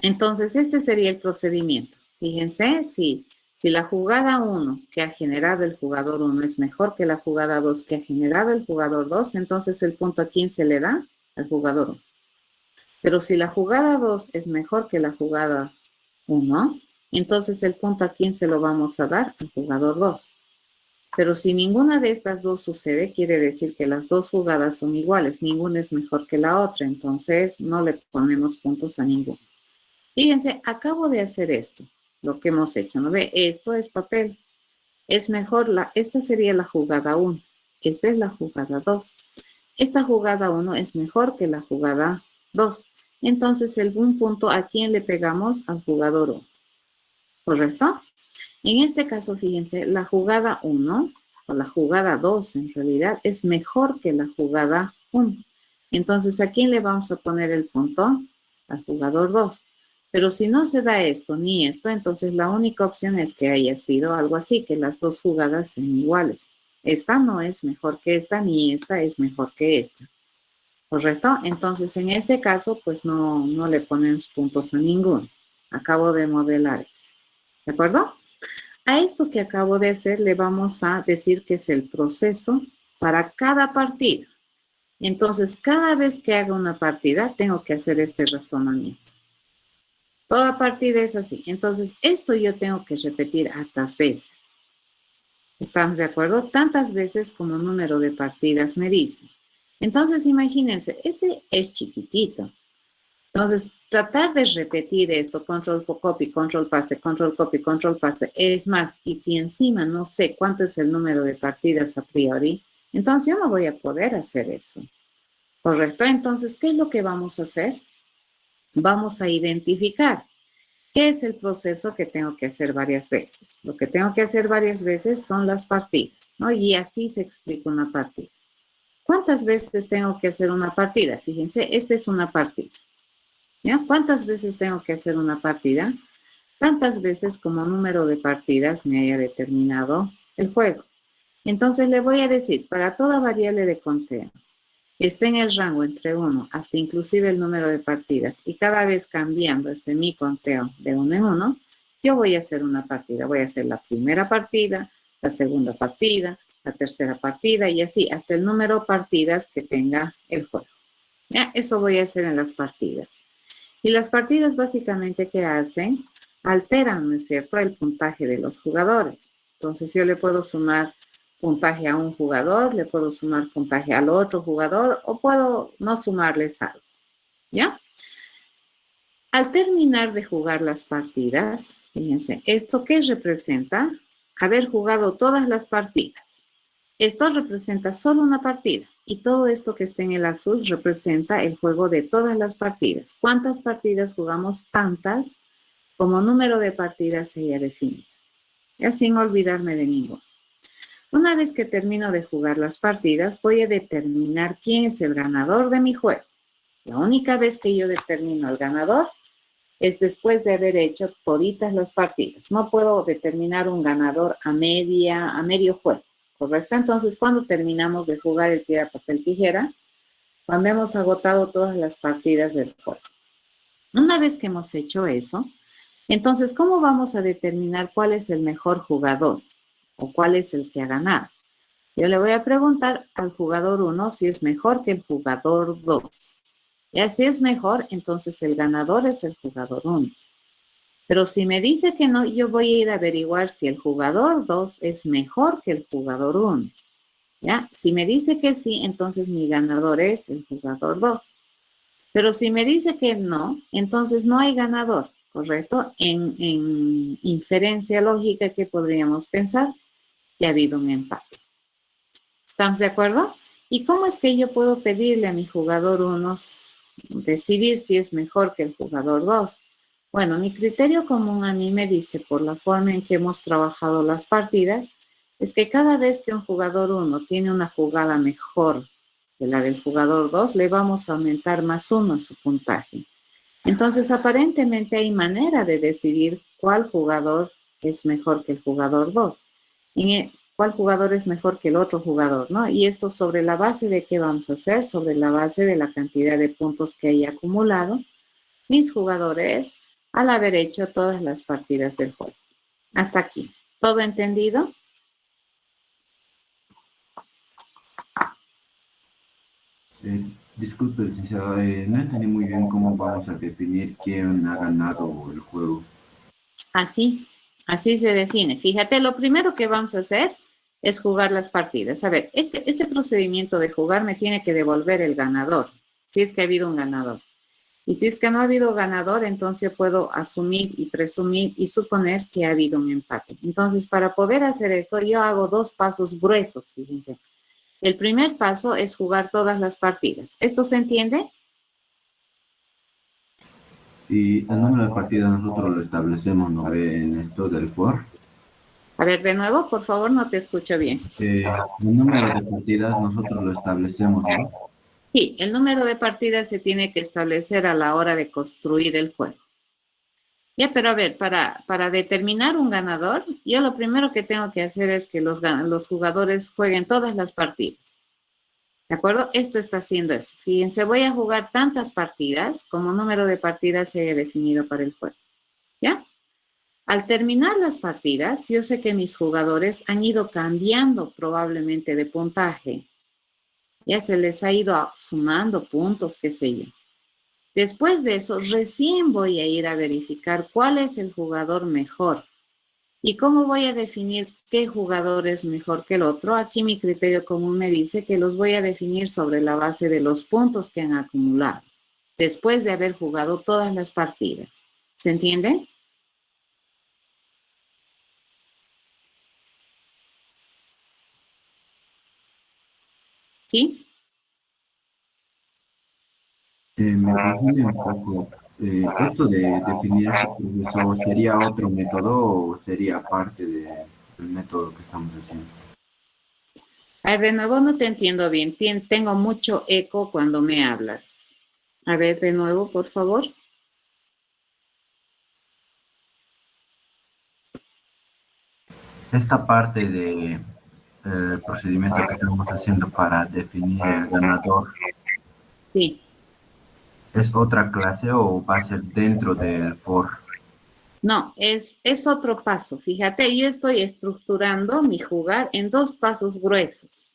Entonces, este sería el procedimiento. Fíjense, si la jugada 1 que ha generado el jugador 1 es mejor que la jugada 2 que ha generado el jugador 2, entonces el punto a quién se le da, al jugador 1. Pero si la jugada 2 es mejor que la jugada 1, entonces el punto a quién se lo vamos a dar, al jugador 2. Pero si ninguna de estas dos sucede, quiere decir que las dos jugadas son iguales, ninguna es mejor que la otra, entonces no le ponemos puntos a ninguno. Fíjense, acabo de hacer esto, lo que hemos hecho, ¿no ve? Esto es papel. Es mejor, esta sería la jugada 1, esta es la jugada 2. Esta jugada 1 es mejor que la jugada 2. Entonces, un punto, ¿a quién le pegamos? Al jugador 1. ¿Correcto? En este caso, fíjense, la jugada 1, o la jugada 2 en realidad, es mejor que la jugada 1. Entonces, ¿a quién le vamos a poner el punto? Al jugador 2. Pero si no se da esto ni esto, entonces la única opción es que haya sido algo así, que las dos jugadas sean iguales. Esta no es mejor que esta, ni esta es mejor que esta. ¿Correcto? Entonces, en este caso, pues no le ponemos puntos a ninguno. Acabo de modelar eso. ¿De acuerdo? A esto que acabo de hacer le vamos a decir que es el proceso para cada partida. Entonces, cada vez que haga una partida, tengo que hacer este razonamiento. Toda partida es así. Entonces, esto yo tengo que repetir hartas veces. ¿Estamos de acuerdo? Tantas veces como número de partidas me dice. Entonces, imagínense, este es chiquitito. Entonces, tratar de repetir esto, control copy, control paste, control copy, control paste, es más, y si encima no sé cuánto es el número de partidas a priori, entonces yo no voy a poder hacer eso. ¿Correcto? Entonces, ¿qué es lo que vamos a hacer? Vamos a identificar qué es el proceso que tengo que hacer varias veces. Lo que tengo que hacer varias veces son las partidas, ¿no? Y así se explica una partida. ¿Cuántas veces tengo que hacer una partida? Fíjense, esta es una partida. ¿Ya? ¿Cuántas veces tengo que hacer una partida? Tantas veces como número de partidas me haya determinado el juego. Entonces le voy a decir, para toda variable de conteo, que esté en el rango entre 1 hasta inclusive el número de partidas, y cada vez cambiando mi conteo de 1 en 1, yo voy a hacer una partida. Voy a hacer la primera partida, la segunda partida, la tercera partida, y así hasta el número de partidas que tenga el juego. ¿Ya? Eso voy a hacer en las partidas. Y las partidas básicamente que hacen, alteran, ¿no es cierto?, el puntaje de los jugadores. Entonces yo le puedo sumar puntaje a un jugador, le puedo sumar puntaje al otro jugador o puedo no sumarles algo, ¿ya? Al terminar de jugar las partidas, fíjense, ¿esto qué representa? Haber jugado todas las partidas. Esto representa solo una partida y todo esto que está en el azul representa el juego de todas las partidas. ¿Cuántas partidas jugamos? Tantas como número de partidas se haya definido. Ya sin olvidarme de ninguno. Una vez que termino de jugar las partidas, voy a determinar quién es el ganador de mi juego. La única vez que yo determino al ganador es después de haber hecho toditas las partidas. No puedo determinar un ganador a medio juego. ¿Correcto? Entonces, cuando terminamos de jugar el piedra, papel, tijera, cuando hemos agotado todas las partidas del juego. Una vez que hemos hecho eso, entonces, ¿cómo vamos a determinar cuál es el mejor jugador o cuál es el que ha ganado? Yo le voy a preguntar al jugador 1 si es mejor que el jugador 2. Y si es mejor, entonces el ganador es el jugador 1. Pero si me dice que no, yo voy a ir a averiguar si el jugador 2 es mejor que el jugador 1. ¿Ya? Si me dice que sí, entonces mi ganador es el jugador 2. Pero si me dice que no, entonces no hay ganador, ¿correcto? En inferencia lógica, ¿qué podríamos pensar? Que ha habido un empate. ¿Estamos de acuerdo? ¿Y cómo es que yo puedo pedirle a mi jugador 1 decidir si es mejor que el jugador 2? Bueno, mi criterio común a mí me dice, por la forma en que hemos trabajado las partidas, es que cada vez que un jugador 1 tiene una jugada mejor que la del jugador 2, le vamos a aumentar +1 a su puntaje. Entonces, aparentemente hay manera de decidir cuál jugador es mejor que el jugador 2. Cuál jugador es mejor que el otro jugador, ¿no? Y esto sobre la base de qué vamos a hacer, sobre la base de la cantidad de puntos que haya acumulado mis jugadores al haber hecho todas las partidas del juego. Hasta aquí. ¿Todo entendido? Disculpe, licenciado, no entendí muy bien cómo vamos a definir quién ha ganado el juego. Así se define. Fíjate, lo primero que vamos a hacer es jugar las partidas. A ver, este procedimiento de jugar me tiene que devolver el ganador, si es que ha habido un ganador. Y si es que no ha habido ganador, entonces puedo asumir y presumir y suponer que ha habido un empate. Entonces, para poder hacer esto, yo hago 2 pasos gruesos, fíjense. El primer paso es jugar todas las partidas. ¿Esto se entiende? Y el número de partidas nosotros lo establecemos, ¿no ve? En esto del for. A ver, de nuevo, por favor, no te escucho bien. El número de partidas nosotros lo establecemos, ¿no? Sí, el número de partidas se tiene que establecer a la hora de construir el juego. Ya, pero a ver, para determinar un ganador, yo lo primero que tengo que hacer es que los jugadores jueguen todas las partidas. ¿De acuerdo? Esto está haciendo eso. Fíjense, voy a jugar tantas partidas como número de partidas se haya definido para el juego. ¿Ya? Al terminar las partidas, yo sé que mis jugadores han ido cambiando probablemente de puntaje. Ya se les ha ido sumando puntos, qué sé yo. Después de eso, recién voy a ir a verificar cuál es el jugador mejor. ¿Y cómo voy a definir qué jugador es mejor que el otro? Aquí mi criterio común me dice que los voy a definir sobre la base de los puntos que han acumulado, después de haber jugado todas las partidas. ¿Se entiende? ¿Sí? Me confunde un poco. ¿Esto de definir este proceso sería otro método o sería parte del método que estamos haciendo? A ver, de nuevo no te entiendo bien. Tengo mucho eco cuando me hablas. A ver, de nuevo, por favor. Esta parte del procedimiento que estamos haciendo para definir el ganador, Sí. ¿es otra clase o va a ser dentro del for? No, es otro paso. Fíjate, yo estoy estructurando mi jugar en 2 pasos gruesos.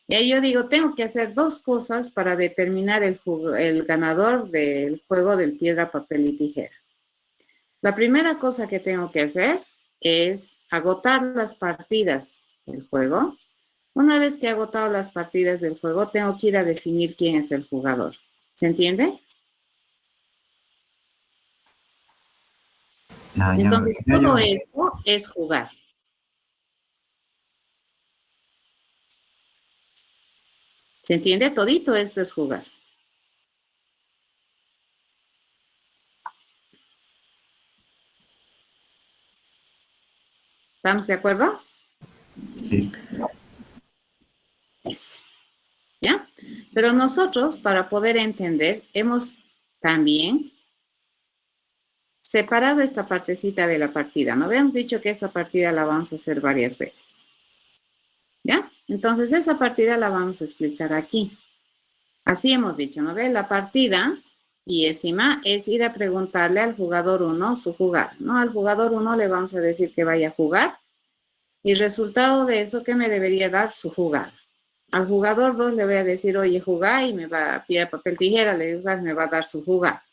Y ahí yo digo, tengo que hacer 2 cosas para determinar el ganador del juego del piedra, papel y tijera. La primera cosa que tengo que hacer es agotar las partidas del juego. Una vez que he agotado las partidas del juego, tengo que ir a definir quién es el jugador. ¿Se entiende? Entonces, todo esto es jugar. ¿Se entiende? Todito esto es jugar. ¿Estamos de acuerdo? Sí. Eso. ¿Ya? Pero nosotros, para poder entender, hemos también separado esta partecita de la partida. No habíamos dicho que esta partida la vamos a hacer varias veces. ¿Ya? Entonces, esa partida la vamos a explicar aquí. Así hemos dicho, ¿no ve? La partida, y encima, es ir a preguntarle al jugador 1 su jugada, ¿no? Al jugador 1 le vamos a decir que vaya a jugar, y resultado de eso, que me debería dar su jugada. Al jugador 2 le voy a decir, oye, jugá, y me va a piedra, papel, tijera, le digo, me va a dar su jugada.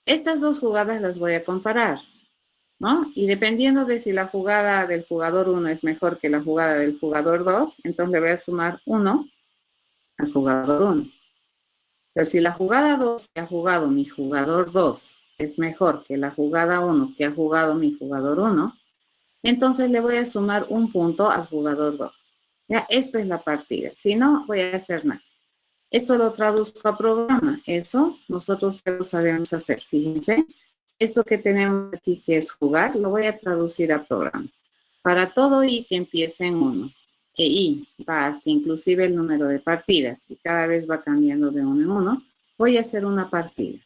Estas 2 jugadas las voy a comparar, ¿no? Y dependiendo de si la jugada del jugador 1 es mejor que la jugada del jugador 2, entonces le voy a sumar 1 al jugador 1. Pero si la jugada 2 que ha jugado mi jugador 2 es mejor que la jugada 1 que ha jugado mi jugador 1, entonces le voy a sumar un punto al jugador 2. Ya, esto es la partida. Si no, voy a hacer nada. Esto lo traduzco a programa. Eso nosotros ya lo sabemos hacer. Fíjense, esto que tenemos aquí que es jugar, lo voy a traducir a programa. Para todo i que empiece en 1, e i va hasta inclusive el número de partidas y cada vez va cambiando de 1 en 1, voy a hacer una partida.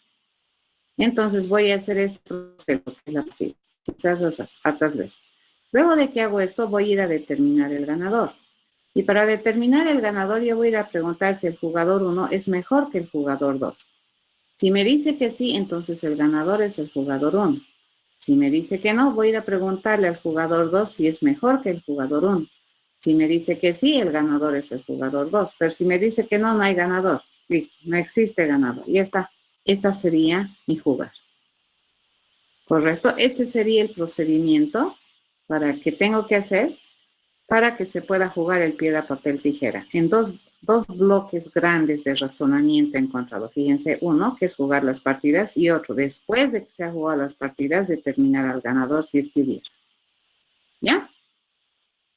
Entonces voy a hacer este proceso, que es la partida, hartas veces. Luego de que hago esto, voy a ir a determinar el ganador. Y para determinar el ganador, yo voy a ir a preguntar si el jugador 1 es mejor que el jugador 2. Si me dice que sí, entonces el ganador es el jugador 1. Si me dice que no, voy a ir a preguntarle al jugador 2 si es mejor que el jugador 1. Si me dice que sí, el ganador es el jugador 2. Pero si me dice que no, no hay ganador. Listo, no existe ganador. Y esta sería mi jugar. ¿Correcto? Este sería el procedimiento que tengo que hacer para que se pueda jugar el piedra, papel, tijera. En dos bloques grandes de razonamiento encontrado. Fíjense, uno que es jugar las partidas y otro, después de que se ha jugado las partidas, determinar al ganador si es que hubiera. ¿Ya?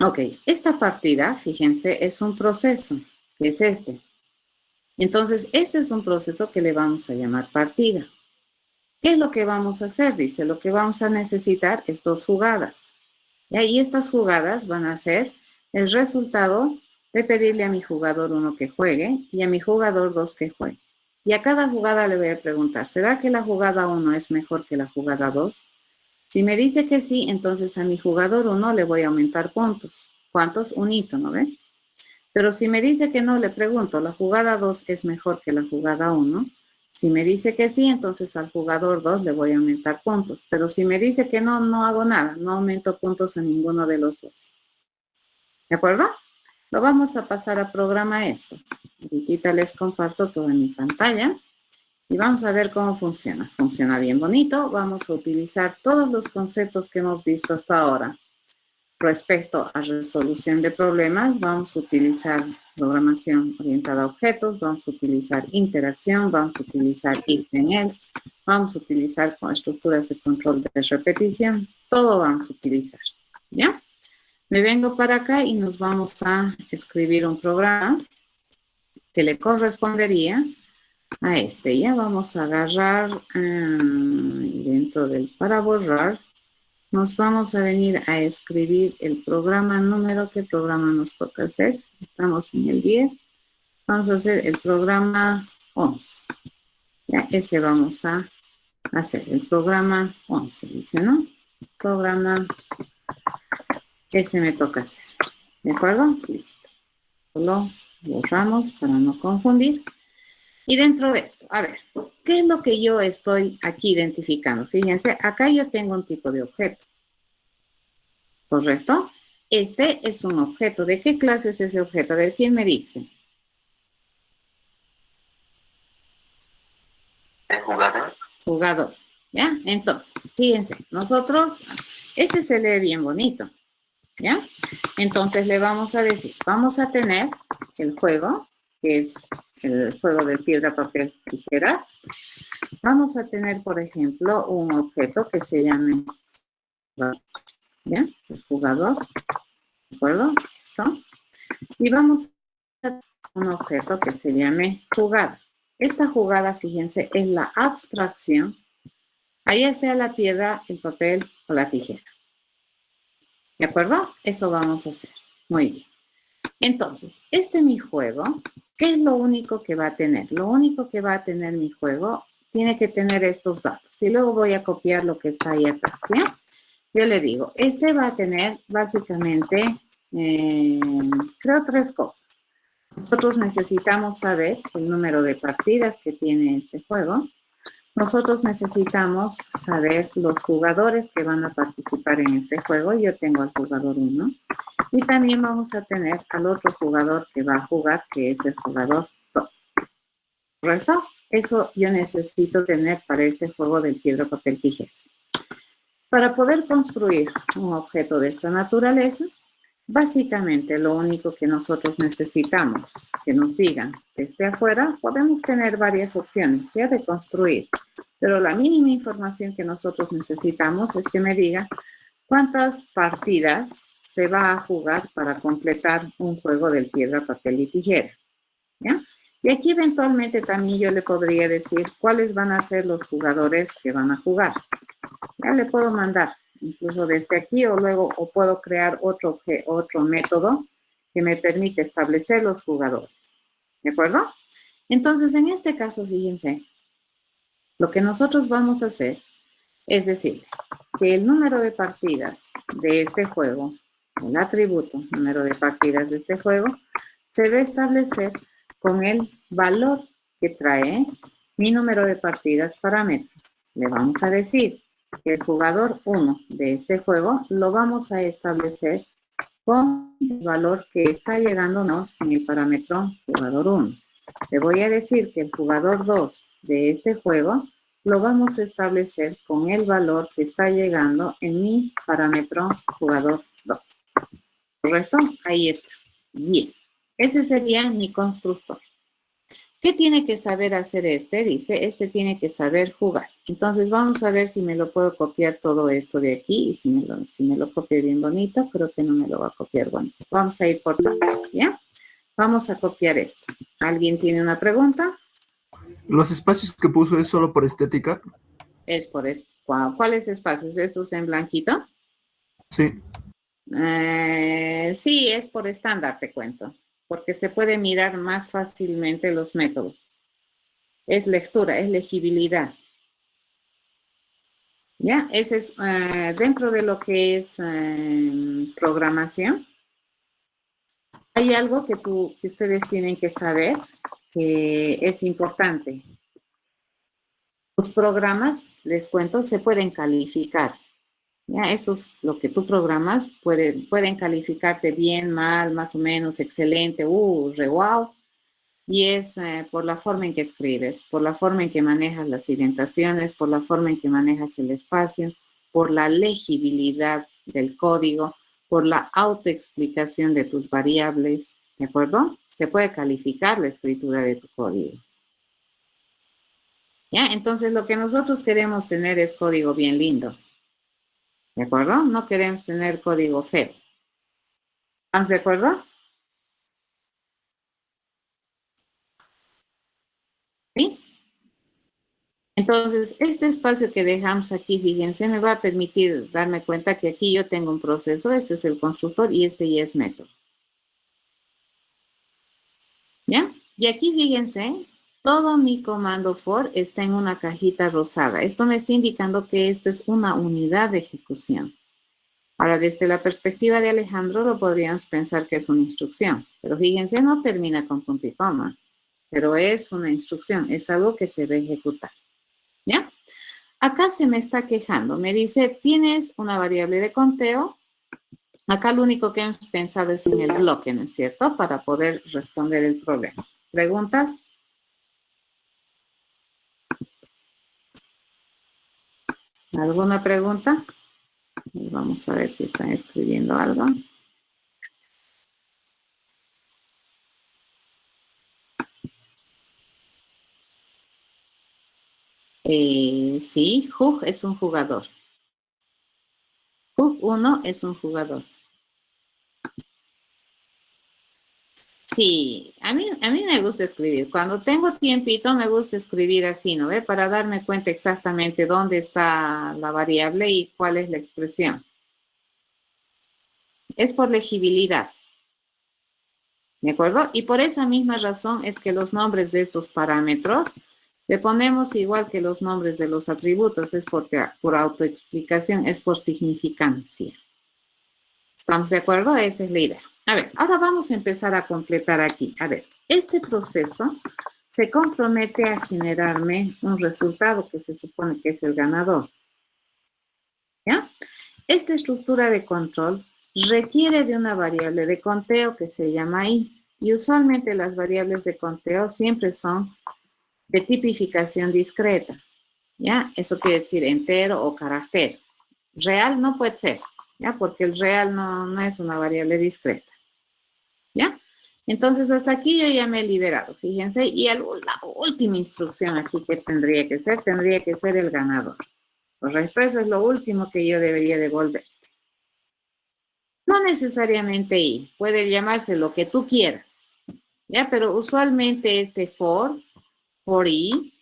Ok, esta partida, fíjense, es un proceso, que es este. Entonces, este es un proceso que le vamos a llamar partida. ¿Qué es lo que vamos a hacer? Dice, lo que vamos a necesitar es 2 jugadas. Y estas jugadas van a ser el resultado de pedirle a mi jugador 1 que juegue y a mi jugador 2 que juegue. Y a cada jugada le voy a preguntar, ¿será que la jugada 1 es mejor que la jugada 2? Si me dice que sí, entonces a mi jugador 1 le voy a aumentar puntos. ¿Cuántos? 1, ¿no ven? Pero si me dice que no, le pregunto, ¿la jugada 2 es mejor que la jugada 1? Si me dice que sí, entonces al jugador 2 le voy a aumentar puntos. Pero si me dice que no, no hago nada. No aumento puntos a ninguno de los dos. ¿De acuerdo? Lo vamos a pasar a programa esto. Ahorita les comparto todo en mi pantalla. Y vamos a ver cómo funciona. Funciona bien bonito. Vamos a utilizar todos los conceptos que hemos visto hasta ahora. Respecto a resolución de problemas, vamos a utilizar programación orientada a objetos, vamos a utilizar interacción, vamos a utilizar if and else, vamos a utilizar estructuras de control de repetición, todo vamos a utilizar, ¿ya? Me vengo para acá y nos vamos a escribir un programa que le correspondería a este. Ya vamos a agarrar dentro del para borrar. Nos vamos a venir a escribir el programa número. ¿Qué programa nos toca hacer? Estamos en el 10. Vamos a hacer el programa 11. Ya, ese vamos a hacer. El programa 11, dice, ¿no? Programa, ese me toca hacer. ¿De acuerdo? Listo. Lo borramos para no confundir. Y dentro de esto, a ver, ¿qué es lo que yo estoy aquí identificando? Fíjense, acá yo tengo un tipo de objeto. ¿Correcto? Este es un objeto. ¿De qué clase es ese objeto? A ver, ¿quién me dice? El jugador. Jugador. ¿Ya? Entonces, fíjense, nosotros, este se lee bien bonito. ¿Ya? Entonces le vamos a decir, vamos a tener el juego, que es el juego de piedra, papel, tijeras. Vamos a tener, por ejemplo, un objeto que se llame, ¿ya? El jugador, ¿de acuerdo? Eso. Y vamos a tener un objeto que se llame jugada. Esta jugada, fíjense, es la abstracción, ya sea la piedra, el papel o la tijera. ¿De acuerdo? Eso vamos a hacer. Muy bien. Entonces, mi juego, ¿qué es lo único que va a tener? Lo único que va a tener mi juego tiene que tener estos datos. Y luego voy a copiar lo que está ahí atrás, ¿ya? Yo le digo, va a tener básicamente, creo, 3 cosas. Nosotros necesitamos saber el número de partidas que tiene este juego. Nosotros necesitamos saber los jugadores que van a participar en este juego. Yo tengo al jugador 1. Y también vamos a tener al otro jugador que va a jugar, que es el jugador 2. ¿Correcto? Eso yo necesito tener para este juego del piedra, papel, tijera. Para poder construir un objeto de esta naturaleza, básicamente lo único que nosotros necesitamos que nos digan desde afuera, podemos tener varias opciones ya de construir, pero la mínima información que nosotros necesitamos es que me diga cuántas partidas se va a jugar para completar un juego del piedra, papel y tijera, ¿ya? Y aquí eventualmente también yo le podría decir cuáles van a ser los jugadores que van a jugar. Ya le puedo mandar incluso desde aquí o luego o puedo crear otro método que me permite establecer los jugadores. ¿De acuerdo? Entonces, en este caso, fíjense, lo que nosotros vamos a hacer es decir, que el número de partidas de este juego, el atributo número de partidas de este juego, se va a establecer con el valor que trae mi número de partidas parámetro. Le vamos a decir que el jugador 1 de este juego lo vamos a establecer con el valor que está llegándonos en el parámetro jugador 1. Le voy a decir que el jugador 2 de este juego lo vamos a establecer con el valor que está llegando en mi parámetro jugador 2. ¿Correcto? Ahí está. Bien. Ese sería mi constructor. ¿Qué tiene que saber hacer este? Dice, este tiene que saber jugar. Entonces, vamos a ver si me lo puedo copiar todo esto de aquí. Y si me lo copio bien bonito, creo que no me lo va a copiar bonito. Vamos a ir por partes, ¿ya? Vamos a copiar esto. ¿Alguien tiene una pregunta? ¿Los espacios que puso es solo por estética? Es por esto. ¿Cuáles espacios? ¿Estos en blanquito? Sí. Sí, es por estándar, te cuento. Porque se puede mirar más fácilmente los métodos. Es lectura, es legibilidad. ¿Ya? Ese es dentro de lo que es programación. Hay algo que ustedes tienen que saber que es importante. Los programas, les cuento, se pueden calificar. ¿Ya? Esto es lo que tú programas, pueden calificarte bien, mal, más o menos, excelente, re wow. Y es por la forma en que escribes, por la forma en que manejas las indentaciones, por la forma en que manejas el espacio, por la legibilidad del código, por la autoexplicación de tus variables, ¿de acuerdo? Se puede calificar la escritura de tu código. ¿Ya? Entonces, lo que nosotros queremos tener es código bien lindo. ¿De acuerdo? No queremos tener código feo. ¿Estamos de acuerdo? ¿Sí? Entonces, este espacio que dejamos aquí, fíjense, me va a permitir darme cuenta que aquí yo tengo un proceso, este es el constructor y este ya es método. ¿Ya? Y aquí, fíjense, todo mi comando for está en una cajita rosada. Esto me está indicando que esto es una unidad de ejecución. Ahora, desde la perspectiva de Alejandro, lo podríamos pensar que es una instrucción. Pero fíjense, no termina con punto y coma. Pero es una instrucción, es algo que se va a ejecutar. ¿Ya? Acá se me está quejando. Me dice, tienes una variable de conteo. Acá lo único que hemos pensado es en el bloque, ¿no es cierto? Para poder responder el problema. ¿Preguntas? ¿Alguna pregunta? Vamos a ver si están escribiendo algo. Sí, Hug es un jugador. Hug 1 es un jugador. Sí, a mí me gusta escribir. Cuando tengo tiempito me gusta escribir así, ¿no ve? Para darme cuenta exactamente dónde está la variable y cuál es la expresión. Es por legibilidad. ¿De acuerdo? Y por esa misma razón es que los nombres de estos parámetros le ponemos igual que los nombres de los atributos. Es porque por autoexplicación, es por significancia. ¿Estamos de acuerdo? Esa es la idea. A ver, ahora vamos a empezar a completar aquí. A ver, este proceso se compromete a generarme un resultado que se supone que es el ganador. ¿Ya? Esta estructura de control requiere de una variable de conteo que se llama i. Y usualmente las variables de conteo siempre son de tipificación discreta. ¿Ya? Eso quiere decir entero o carácter. Real no puede ser, ¿ya? Porque el real no es una variable discreta. ¿Ya? Entonces, hasta aquí yo ya me he liberado, fíjense, y la última instrucción aquí que tendría que ser el ganador. Correcto, eso es lo último que yo debería devolver. No necesariamente I, puede llamarse lo que tú quieras, ¿ya? Pero usualmente este for I,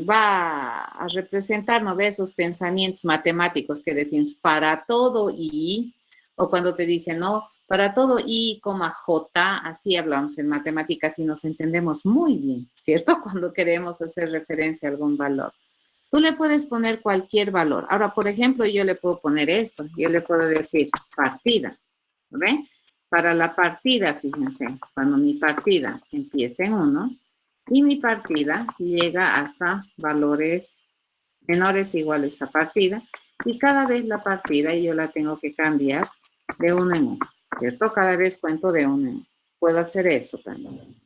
va a representar, ¿no ves? Esos pensamientos matemáticos que decimos para todo I, o cuando te dicen, no, para todo I, J, así hablamos en matemáticas y nos entendemos muy bien, ¿cierto? Cuando queremos hacer referencia a algún valor. Tú le puedes poner cualquier valor. Ahora, por ejemplo, yo le puedo poner esto. Yo le puedo decir partida, ¿ve? Para la partida, fíjense, cuando mi partida empieza en 1 y mi partida llega hasta valores menores iguales a partida y cada vez la partida yo la tengo que cambiar de 1 en 1, ¿cierto? Cada vez cuento de 1 en 1. Puedo hacer eso también.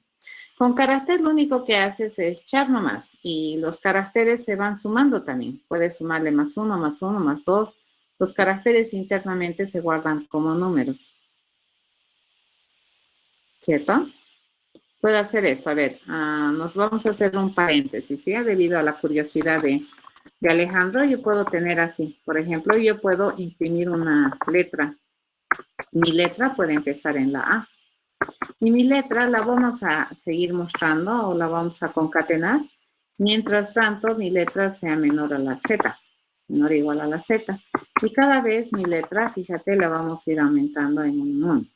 Con carácter lo único que haces es echar nomás y los caracteres se van sumando también. Puedes sumarle más 1, más 1, más 2. Los caracteres internamente se guardan como números. ¿Cierto? Puedo hacer esto. A ver, nos vamos a hacer un paréntesis, ¿sí? Debido a la curiosidad de Alejandro, yo puedo tener así. Por ejemplo, yo puedo imprimir una letra. Mi letra puede empezar en la A. Y mi letra la vamos a seguir mostrando o la vamos a concatenar. Mientras tanto, mi letra sea menor a la Z, menor o igual a la Z. Y cada vez mi letra, fíjate, la vamos a ir aumentando en un 1.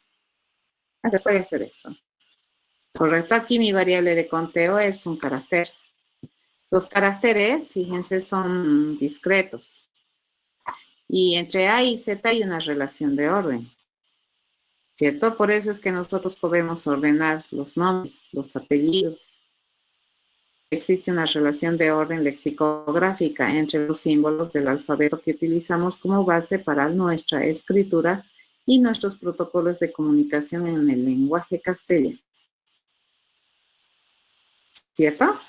Se puede hacer eso. Correcto, aquí mi variable de conteo es un carácter. Los caracteres, fíjense, son discretos. Y entre A y Z hay una relación de orden. ¿Cierto? Por eso es que nosotros podemos ordenar los nombres, los apellidos. Existe una relación de orden lexicográfica entre los símbolos del alfabeto que utilizamos como base para nuestra escritura y nuestros protocolos de comunicación en el lenguaje castellano. ¿Cierto?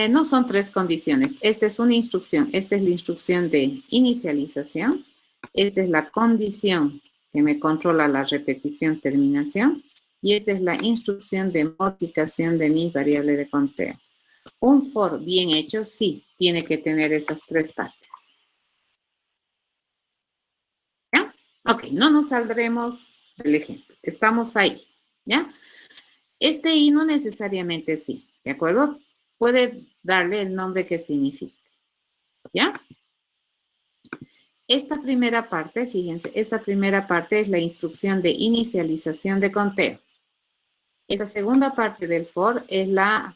No son 3 condiciones. Esta es una instrucción. Esta es la instrucción de inicialización. Esta es la condición que me controla la repetición, terminación. Y esta es la instrucción de modificación de mi variable de conteo. Un for bien hecho, sí, tiene que tener esas 3 partes. ¿Ya? Ok, no nos saldremos del ejemplo. Estamos ahí, ¿ya? Este I no necesariamente sí, ¿de acuerdo? Puede darle el nombre que signifique, ¿ya? Esta primera parte, fíjense, esta primera parte es la instrucción de inicialización de conteo. Esta segunda parte del for es la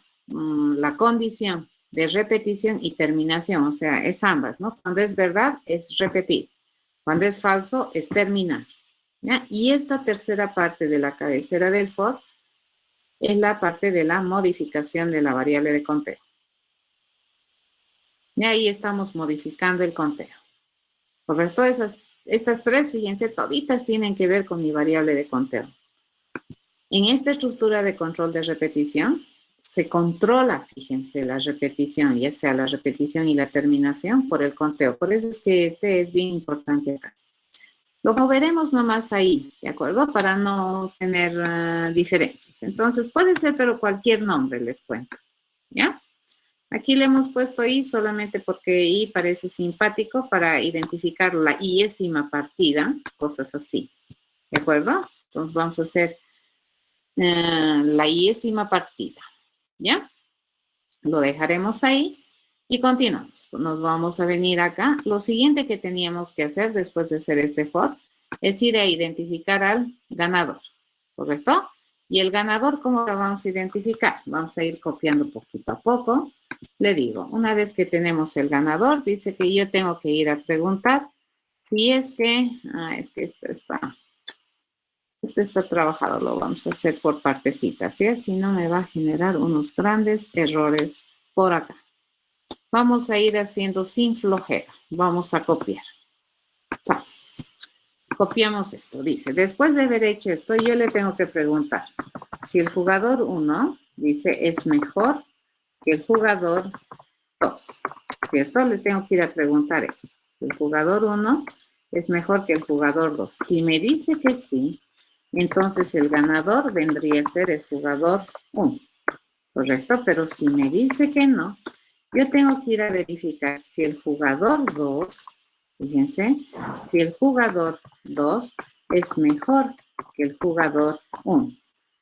condición de repetición y terminación, o sea, es ambas, ¿no? Cuando es verdad, es repetir. Cuando es falso, es terminar, ¿ya? Y esta tercera parte de la cabecera del for es la parte de la modificación de la variable de conteo. Y ahí estamos modificando el conteo. ¿Correcto? Estas 3, fíjense, toditas tienen que ver con mi variable de conteo. En esta estructura de control de repetición, se controla, fíjense, la repetición, ya sea la repetición y la terminación por el conteo. Por eso es que este es bien importante acá. Lo moveremos nomás ahí, ¿de acuerdo? Para no tener diferencias. Entonces, puede ser, pero cualquier nombre les cuento, ¿ya? Aquí le hemos puesto I solamente porque I parece simpático para identificar la iésima partida, cosas así, ¿de acuerdo? Entonces, vamos a hacer la iésima partida, ¿ya? Lo dejaremos ahí. Y continuamos. Nos vamos a venir acá. Lo siguiente que teníamos que hacer después de hacer este for es ir a identificar al ganador, ¿correcto? Y el ganador, ¿cómo lo vamos a identificar? Vamos a ir copiando poquito a poco. Le digo, una vez que tenemos el ganador, dice que yo tengo que ir a preguntar si es que, es que esto está trabajado, lo vamos a hacer por partecitas, ¿sí? Si no me va a generar unos grandes errores por acá. Vamos a ir haciendo sin flojera. Vamos a copiar. Copiamos esto. Dice, después de haber hecho esto, yo le tengo que preguntar si el jugador 1, dice, es mejor que el jugador 2. ¿Cierto? Le tengo que ir a preguntar eso. El jugador 1 es mejor que el jugador 2. Si me dice que sí, entonces el ganador vendría a ser el jugador 1. ¿Correcto? Pero si me dice que no, yo tengo que ir a verificar si el jugador 2, fíjense, si el jugador 2 es mejor que el jugador 1.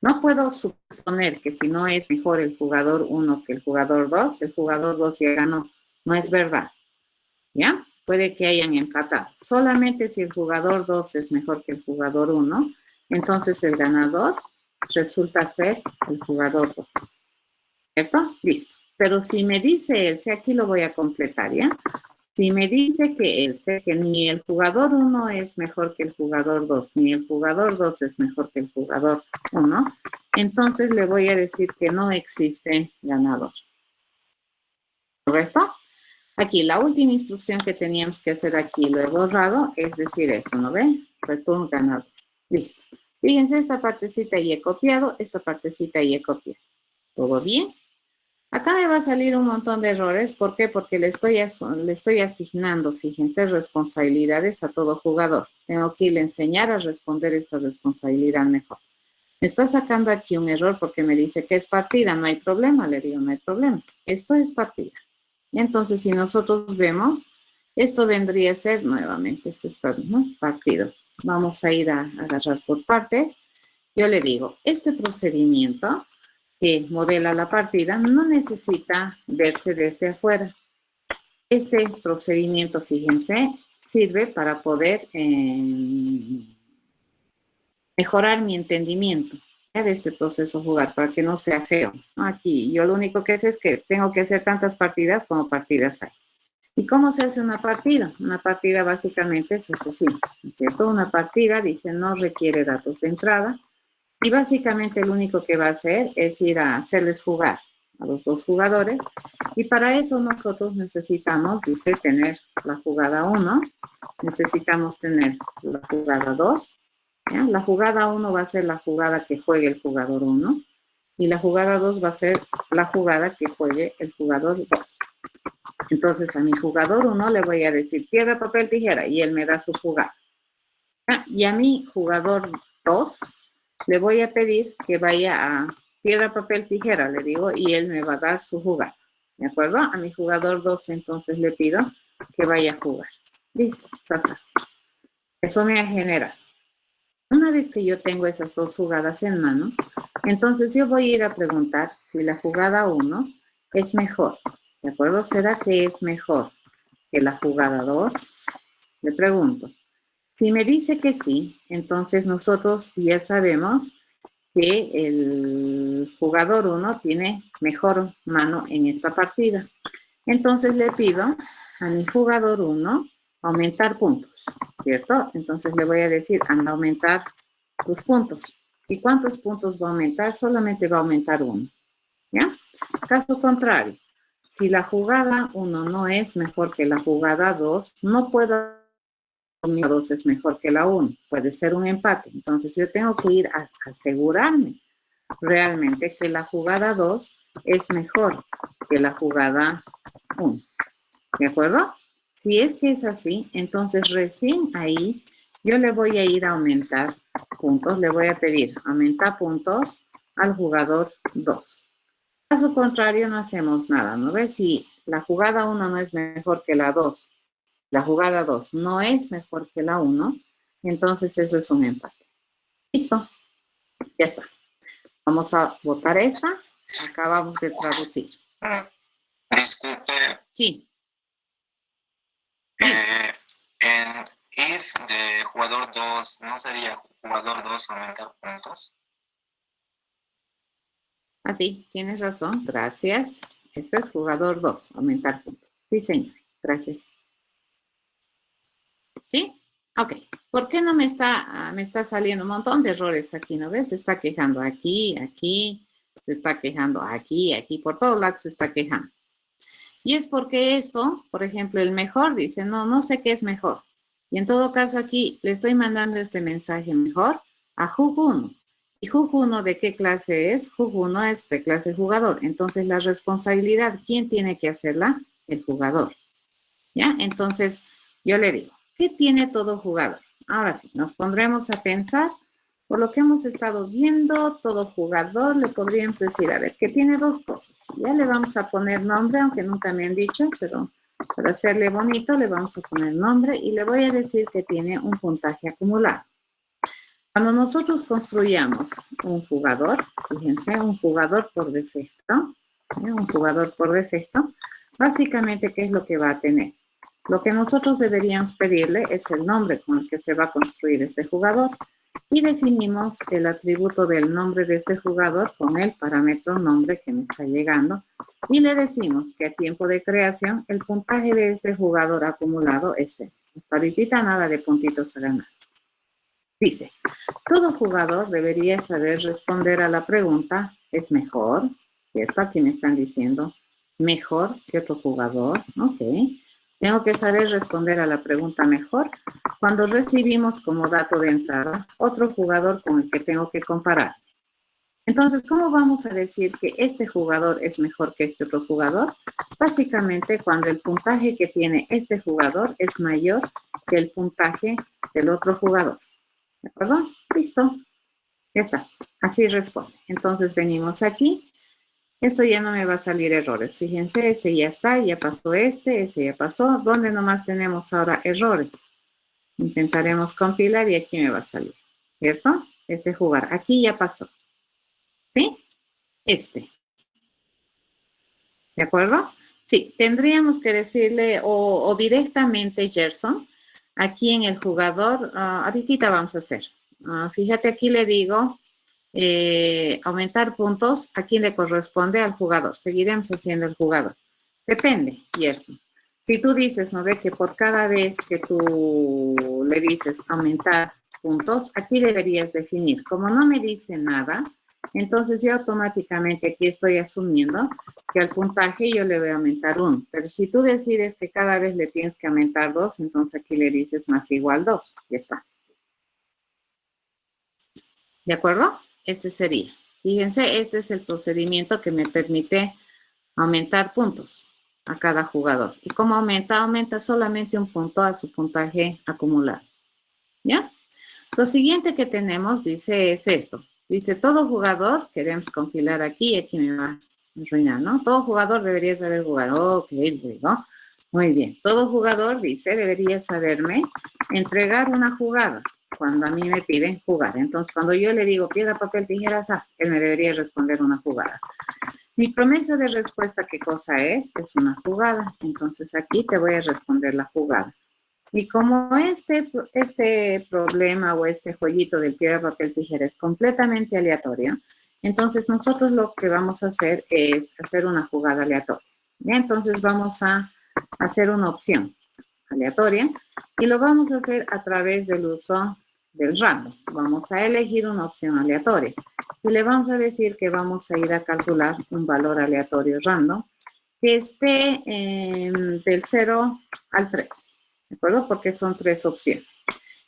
No puedo suponer que si no es mejor el jugador 1 que el jugador 2 ya ganó. No es verdad. ¿Ya? Puede que hayan empatado. Solamente si el jugador 2 es mejor que el jugador 1, entonces el ganador resulta ser el jugador 2. ¿Cierto? Listo. Pero si me dice Else, aquí lo voy a completar, ¿ya? Si me dice que Else, que ni el jugador 1 es mejor que el jugador 2, ni el jugador 2 es mejor que el jugador 1, entonces le voy a decir que no existe ganador. ¿Correcto? Aquí, la última instrucción que teníamos que hacer aquí, lo he borrado, es decir esto, ¿no ven? Return ganador. Listo. Fíjense, esta partecita ya he copiado, esta partecita ya he copiado. ¿Todo bien? Acá me va a salir un montón de errores. ¿Por qué? Porque le estoy asignando, fíjense, responsabilidades a todo jugador. Tengo que irle a enseñar a responder esta responsabilidad mejor. Me está sacando aquí un error porque me dice que es partida. No hay problema, le digo, no hay problema. Esto es partida. Y entonces, si nosotros vemos, esto vendría a ser, nuevamente, este está, ¿no? Partido. Vamos a ir a agarrar por partes. Yo le digo, este procedimiento que modela la partida no necesita verse desde afuera. Este procedimiento, fíjense, sirve para poder mejorar mi entendimiento de este proceso jugar, para que no sea feo. Aquí yo lo único que sé es que tengo que hacer tantas partidas como partidas hay. ¿Y cómo se hace una partida? Una partida básicamente es así, ¿no es cierto? Una partida, dice, no requiere datos de entrada, y básicamente lo único que va a hacer es ir a hacerles jugar a los dos jugadores, y para eso nosotros necesitamos, dice, tener la jugada 1, necesitamos tener la jugada 2, ¿ya? La jugada 1 va a ser la jugada que juegue el jugador 1, y la jugada 2 va a ser la jugada que juegue el jugador 2. Entonces a mi jugador 1 le voy a decir piedra, papel, tijera, y él me da su jugada. Y a mi jugador 2 le voy a pedir que vaya a piedra, papel, tijera, le digo, y él me va a dar su jugada. ¿De acuerdo? A mi jugador 2 entonces le pido que vaya a jugar. Listo. Eso me genera. Una vez que yo tengo esas dos jugadas en mano, entonces yo voy a ir a preguntar si la jugada 1 es mejor. ¿De acuerdo? ¿Será que es mejor que la jugada 2? Le pregunto. Si me dice que sí, entonces nosotros ya sabemos que el jugador 1 tiene mejor mano en esta partida. Entonces le pido a mi jugador 1 aumentar puntos, ¿cierto? Entonces le voy a decir, anda a aumentar tus puntos. ¿Y cuántos puntos va a aumentar? Solamente va a aumentar 1, ¿ya? Caso contrario, si la jugada 1 no es mejor que la jugada 2, no puedo, la 2 es mejor que la 1, puede ser un empate. Entonces yo tengo que ir a asegurarme realmente que la jugada 2 es mejor que la jugada 1, ¿de acuerdo? Si es que es así, entonces recién ahí yo le voy a ir a aumentar puntos, le voy a pedir aumentar puntos al jugador 2. Caso contrario, no hacemos nada, ¿no ves? Si la jugada 1 no es mejor que la 2, la jugada 2 no es mejor que la 1, entonces eso es un empate. Listo, ya está. Vamos a votar esta. Acabamos de traducir. Disculpe. Sí. En if de jugador 2, ¿no sería jugador 2 aumentar puntos? Así, tienes razón. Gracias. Esto es jugador 2, aumentar puntos. Sí, señor. Gracias. ¿Sí? Ok. ¿Por qué no me está saliendo un montón de errores aquí? ¿No ves? Se está quejando aquí, aquí, se está quejando aquí, aquí, por todos lados se está quejando. Y es porque esto, por ejemplo, el mejor dice, no sé qué es mejor. Y en todo caso aquí le estoy mandando este mensaje mejor a Jug1. ¿Y Jug1 de qué clase es? Jug1 es de clase jugador. Entonces la responsabilidad, ¿quién tiene que hacerla? El jugador. ¿Ya? Entonces yo le digo, ¿qué tiene todo jugador? Ahora sí, nos pondremos a pensar Por lo que hemos estado viendo, todo jugador le podríamos decir, a ver, que tiene dos cosas. Ya le vamos a poner nombre, aunque nunca me han dicho, pero para hacerle bonito le vamos a poner nombre y le voy a decir que tiene un puntaje acumulado. Cuando nosotros construyamos un jugador, fíjense, un jugador por defecto, un jugador por defecto, básicamente, ¿qué es lo que va a tener? Lo que nosotros deberíamos pedirle es el nombre con el que se va a construir este jugador y definimos el atributo del nombre de este jugador con el parámetro nombre que me está llegando y le decimos que a tiempo de creación el puntaje de este jugador acumulado es 0. Hasta ahorita nada de puntitos a ganar. Dice, todo jugador debería saber responder a la pregunta, ¿es mejor? ¿Cierto? Aquí me están diciendo, mejor que otro jugador. Ok. Tengo que saber responder a la pregunta mejor cuando recibimos como dato de entrada otro jugador con el que tengo que comparar. Entonces, ¿cómo vamos a decir que este jugador es mejor que este otro jugador? Básicamente, cuando el puntaje que tiene este jugador es mayor que el puntaje del otro jugador. ¿De acuerdo? Listo. Ya está. Así responde. Entonces, venimos aquí. Esto ya no me va a salir errores. Fíjense, este ya está, ya pasó ese ya pasó. ¿Dónde nomás tenemos ahora errores? Intentaremos compilar y aquí me va a salir, ¿cierto? Este jugar. Aquí ya pasó. ¿Sí? Este. ¿De acuerdo? Sí, tendríamos que decirle o directamente Gerson, aquí en el jugador, ahorita vamos a hacer. Fíjate, aquí le digo... aumentar puntos, ¿a quién le corresponde? Al jugador. Seguiremos haciendo el jugador. Depende, Gerson. Si tú dices, ¿no ve? Que por cada vez que tú le dices aumentar puntos, aquí deberías definir. Como no me dice nada, entonces yo automáticamente aquí estoy asumiendo que al puntaje yo le voy a aumentar 1. Pero si tú decides que cada vez le tienes que aumentar 2, entonces aquí le dices más igual 2. Ya está. ¿De acuerdo? Este sería. Fíjense, este es el procedimiento que me permite aumentar puntos a cada jugador. ¿Y cómo aumenta? Aumenta solamente un punto a su puntaje acumulado. ¿Ya? Lo siguiente que tenemos, dice, es esto. Dice, todo jugador, queremos compilar aquí, aquí me va a arruinar, ¿no? Todo jugador debería saber jugar. Ok, digo. Muy bien. Todo jugador, dice, debería saberme entregar una jugada cuando a mí me piden jugar. Entonces, cuando yo le digo piedra, papel, tijeras, él me debería responder una jugada. Mi promesa de respuesta, ¿qué cosa es? Es una jugada. Entonces, aquí te voy a responder la jugada. Y como este problema o este jueguito del piedra, papel, tijera es completamente aleatorio, entonces nosotros lo que vamos a hacer es hacer una jugada aleatoria. ¿Ya? Entonces, vamos a hacer una opción aleatoria y lo vamos a hacer a través del uso del random. Vamos a elegir una opción aleatoria y le vamos a decir que vamos a ir a calcular un valor aleatorio random que esté del 0 al 3, ¿de acuerdo? Porque son 3 opciones.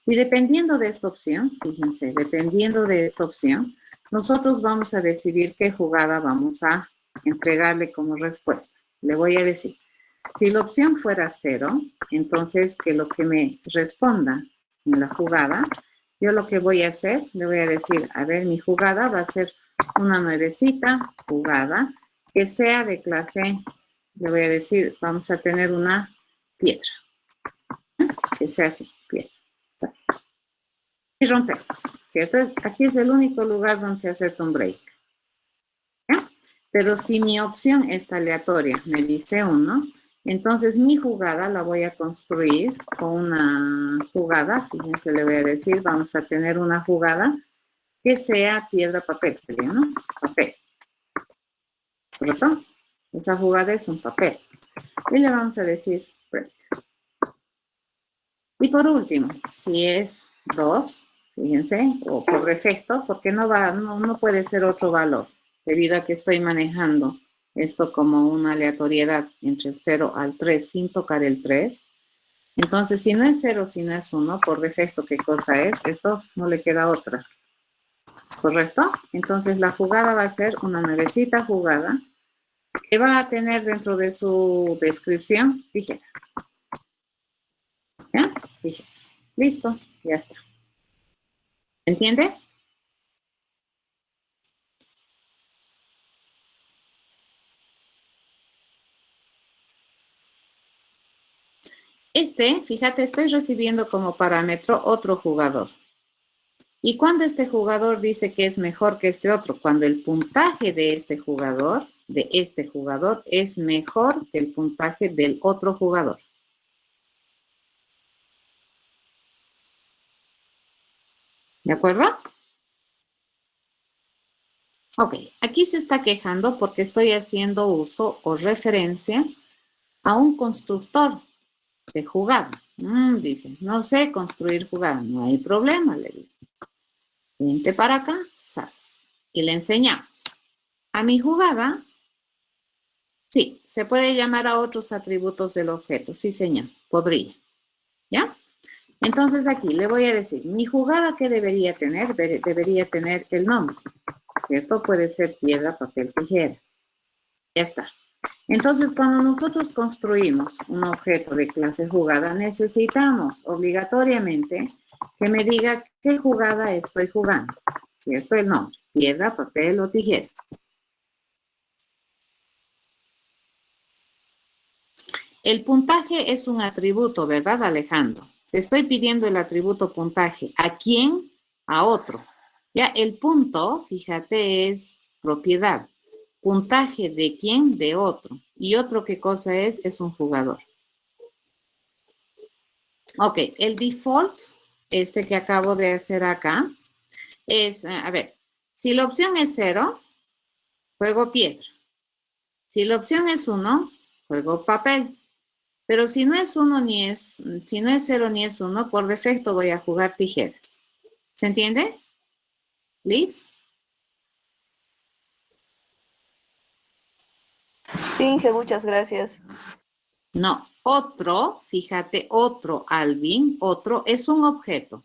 Y dependiendo de esta opción, fíjense, dependiendo de esta opción, nosotros vamos a decidir qué jugada vamos a entregarle como respuesta. Le voy a decir, si la opción fuera 0, entonces que lo que me responda en la jugada, yo lo que voy a hacer, le voy a decir, a ver, mi jugada va a ser una nuevecita jugada que sea de clase, le voy a decir, vamos a tener una piedra, que sea así, piedra. Así. Y rompemos, ¿cierto? Aquí es el único lugar donde se acepta un break. ¿Ya? Pero si mi opción es aleatoria, me dice 1, entonces mi jugada la voy a construir con una jugada, fíjense, le voy a decir, vamos a tener una jugada que sea piedra, papel, ¿no? Papel. ¿Correcto? Esa jugada es un papel. Y le vamos a decir break. Y por último, si es 2, fíjense, o por defecto, porque no puede ser otro valor, debido a que estoy manejando esto como una aleatoriedad entre el 0 al 3 sin tocar el 3. Entonces, si no es 0, si no es 1, por defecto, ¿qué cosa es? Es 2, no le queda otra. ¿Correcto? Entonces, la jugada va a ser una nuevecita jugada que va a tener dentro de su descripción tijeras. ¿Ya? Tijeras. Listo, ya está. ¿Entiende? Fíjate, estoy recibiendo como parámetro otro jugador. ¿Y cuando este jugador dice que es mejor que este otro? Cuando el puntaje de este jugador es mejor que el puntaje del otro jugador. ¿De acuerdo? Ok, aquí se está quejando porque estoy haciendo uso o referencia a un constructor de jugada. Dice, no sé construir jugada. No hay problema, le digo. Vente para acá, ¡zas! Y le enseñamos. A mi jugada, sí, se puede llamar a otros atributos del objeto. Sí, señor, podría. ¿Ya? Entonces aquí le voy a decir, mi jugada, ¿qué debería tener? Debería tener el nombre, ¿cierto? Puede ser piedra, papel, tijera. Ya está. Entonces, cuando nosotros construimos un objeto de clase jugada, necesitamos obligatoriamente que me diga qué jugada estoy jugando, ¿cierto? El nombre, piedra, papel o tijera. El puntaje es un atributo, ¿verdad, Alejandro? Te estoy pidiendo el atributo puntaje. ¿A quién? A otro. Ya, el punto, fíjate, es propiedad. Puntaje de quién, de otro. ¿Y otro qué cosa es? Es un jugador. Ok, el default, que acabo de hacer acá, es, a ver, si la opción es 0, juego piedra. Si la opción es 1, juego papel. Pero si no es 1 si no es 0 ni es 1, por defecto voy a jugar tijeras. ¿Se entiende? ¿Liz? Sí, Inge, muchas gracias. No, otro, fíjate, otro, Alvin, otro es un objeto.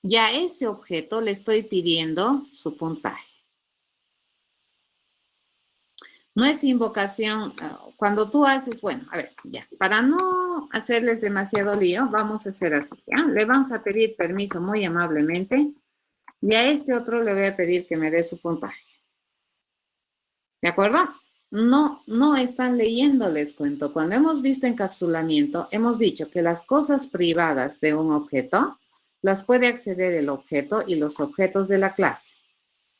Ya a ese objeto le estoy pidiendo su puntaje. No es invocación, cuando tú haces, bueno, a ver, ya, para no hacerles demasiado lío, vamos a hacer así, ¿ya? Le vamos a pedir permiso muy amablemente y a este otro le voy a pedir que me dé su puntaje. ¿De acuerdo? No están leyendo, les cuento. Cuando hemos visto encapsulamiento, hemos dicho que las cosas privadas de un objeto las puede acceder el objeto y los objetos de la clase.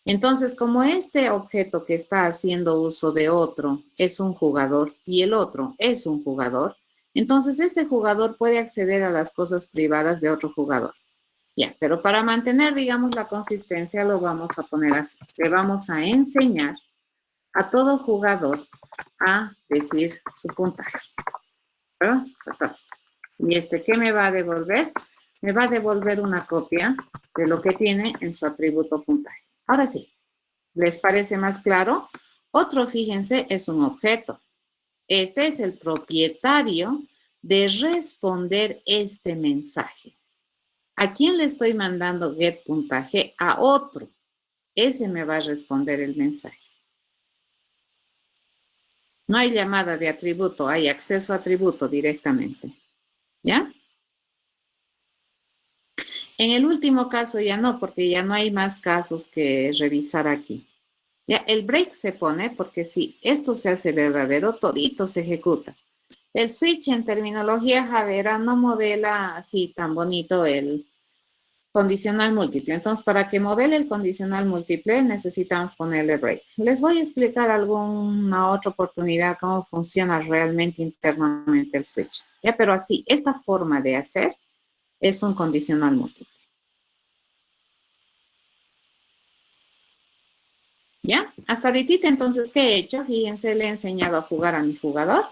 Entonces, como este objeto que está haciendo uso de otro es un jugador y el otro es un jugador, entonces este jugador puede acceder a las cosas privadas de otro jugador. Ya, pero para mantener, digamos, la consistencia lo vamos a poner así. Le vamos a enseñar a todo jugador a decir su puntaje. ¿Verdad? Y ¿qué me va a devolver? Me va a devolver una copia de lo que tiene en su atributo puntaje. Ahora sí, ¿les parece más claro? Otro, fíjense, es un objeto. Este es el propietario de responder este mensaje. ¿A quién le estoy mandando get puntaje? A otro. Ese me va a responder el mensaje. No hay llamada de atributo, hay acceso a atributo directamente. ¿Ya? En el último caso ya no, porque ya no hay más casos que revisar aquí. Ya, el break se pone porque si esto se hace verdadero, todito se ejecuta. El switch en terminología Javera no modela así tan bonito el condicional múltiple. Entonces, para que modele el condicional múltiple, necesitamos ponerle break. Les voy a explicar alguna otra oportunidad cómo funciona realmente internamente el switch. Ya, pero así, esta forma de hacer es un condicional múltiple. ¿Ya? Hasta ahorita, entonces, ¿qué he hecho? Fíjense, le he enseñado a jugar a mi jugador.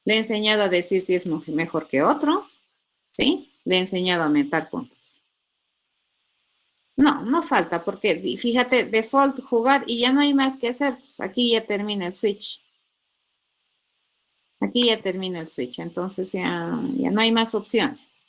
Le he enseñado a decir si es mejor que otro. ¿Sí? Le he enseñado a aumentar puntos. No falta, porque fíjate, default jugar y ya no hay más que hacer. Pues aquí ya termina el switch. Aquí ya termina el switch, entonces ya no hay más opciones.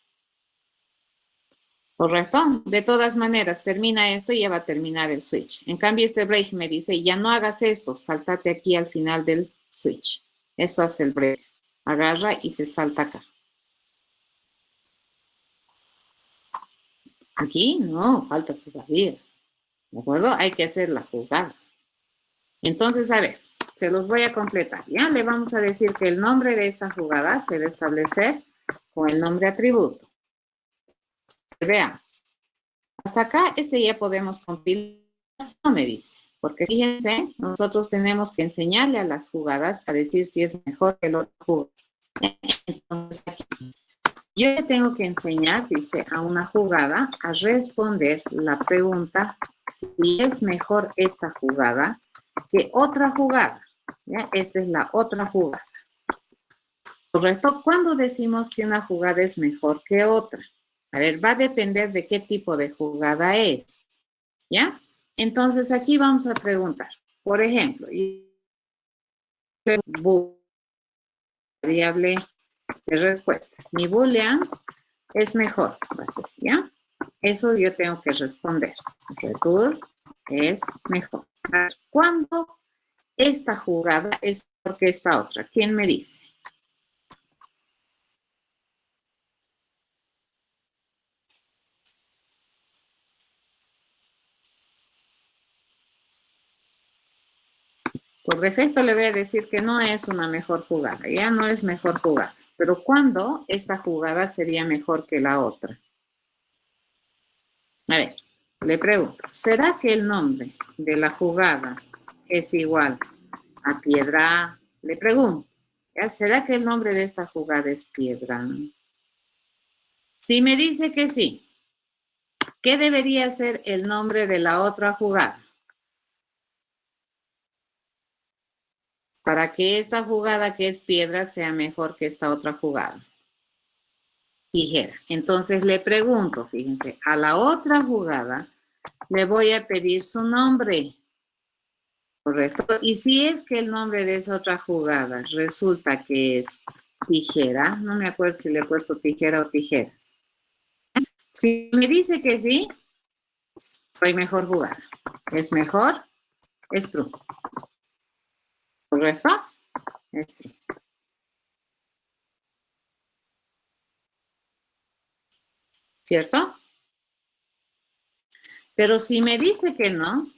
¿Correcto? De todas maneras, termina esto y ya va a terminar el switch. En cambio, este break me dice, ya no hagas esto, sáltate aquí al final del switch. Eso hace el break. Agarra y se salta acá. Aquí no, falta todavía. ¿De acuerdo? Hay que hacer la jugada. Entonces, a ver, se los voy a completar. Ya le vamos a decir que el nombre de esta jugada se debe establecer con el nombre atributo. Veamos. Hasta acá, ya podemos compilar. No me dice. Porque fíjense, nosotros tenemos que enseñarle a las jugadas a decir si es mejor que el otro jugador. Entonces, aquí, yo le tengo que enseñar, dice, a una jugada a responder la pregunta si es mejor esta jugada que otra jugada. ¿Ya? Esta es la otra jugada. Correcto. ¿Cuándo decimos que una jugada es mejor que otra? A ver, va a depender de qué tipo de jugada es. ¿Ya? Entonces, aquí vamos a preguntar. Por ejemplo, variable de respuesta. Mi boolean es mejor. ¿Ya? Eso yo tengo que responder. Return es mejor. ¿Cuándo esta jugada es mejor que esta otra? ¿Quién me dice? Por defecto le voy a decir que no es una mejor jugada, ya no es mejor jugada. Pero ¿cuándo esta jugada sería mejor que la otra? A ver, le pregunto, ¿será que el nombre de la jugada es igual a piedra? Le pregunto, ¿ya? ¿Será que el nombre de esta jugada es piedra? Si me dice que sí, ¿qué debería ser el nombre de la otra jugada? Para que esta jugada que es piedra sea mejor que esta otra jugada. Tijera. Entonces le pregunto, fíjense, a la otra jugada le voy a pedir su nombre. ¿Correcto? Y si es que el nombre de esa otra jugada resulta que es tijera, no me acuerdo si le he puesto tijera o tijeras. Si me dice que sí, soy mejor jugada. Es mejor, es true. ¿Correcto? Es true. ¿Cierto? Pero si me dice que no,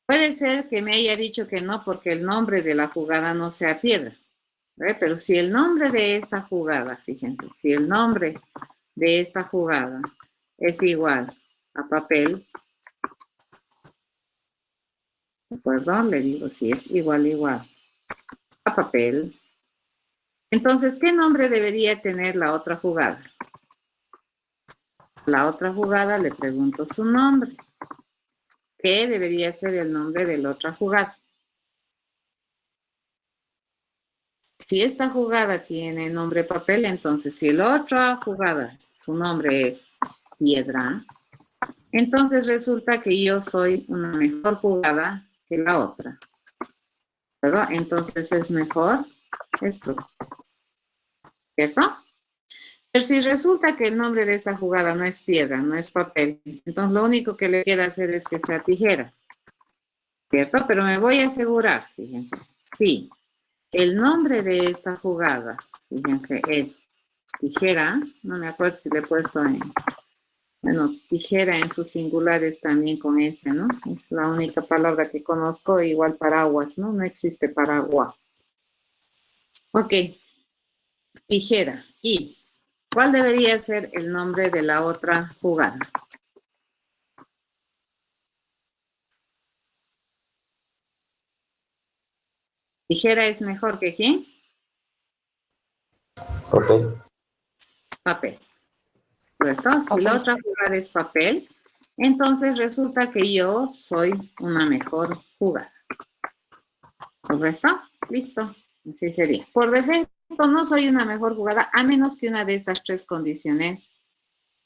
puede ser que me haya dicho que no porque el nombre de la jugada no sea piedra. Pero si el nombre de esta jugada, fíjense, si el nombre de esta jugada es igual a papel, ¿de acuerdo? Le digo si es igual a papel. Entonces, ¿qué nombre debería tener la otra jugada? La otra jugada le pregunto su nombre. ¿Qué debería ser el nombre de la otra jugada? Si esta jugada tiene nombre papel, entonces si la otra jugada, su nombre es piedra, entonces resulta que yo soy una mejor jugada que la otra. ¿Verdad? Entonces es mejor esto. ¿Cierto? Pero si resulta que el nombre de esta jugada no es piedra, no es papel, entonces lo único que le queda hacer es que sea tijera. ¿Cierto? Pero me voy a asegurar, fíjense, sí. El nombre de esta jugada, fíjense, es tijera. No me acuerdo si le he puesto tijera en sus singulares también con S, ¿no? Es la única palabra que conozco, igual paraguas, ¿no? No existe paraguas. Ok, tijera. ¿Y cuál debería ser el nombre de la otra jugada? ¿Tijera es mejor que quién? Papel. Papel. ¿Correcto? Si la otra jugada es papel, entonces resulta que yo soy una mejor jugada. ¿Correcto? Listo. Así sería. Por defecto no soy una mejor jugada a menos que una de estas tres condiciones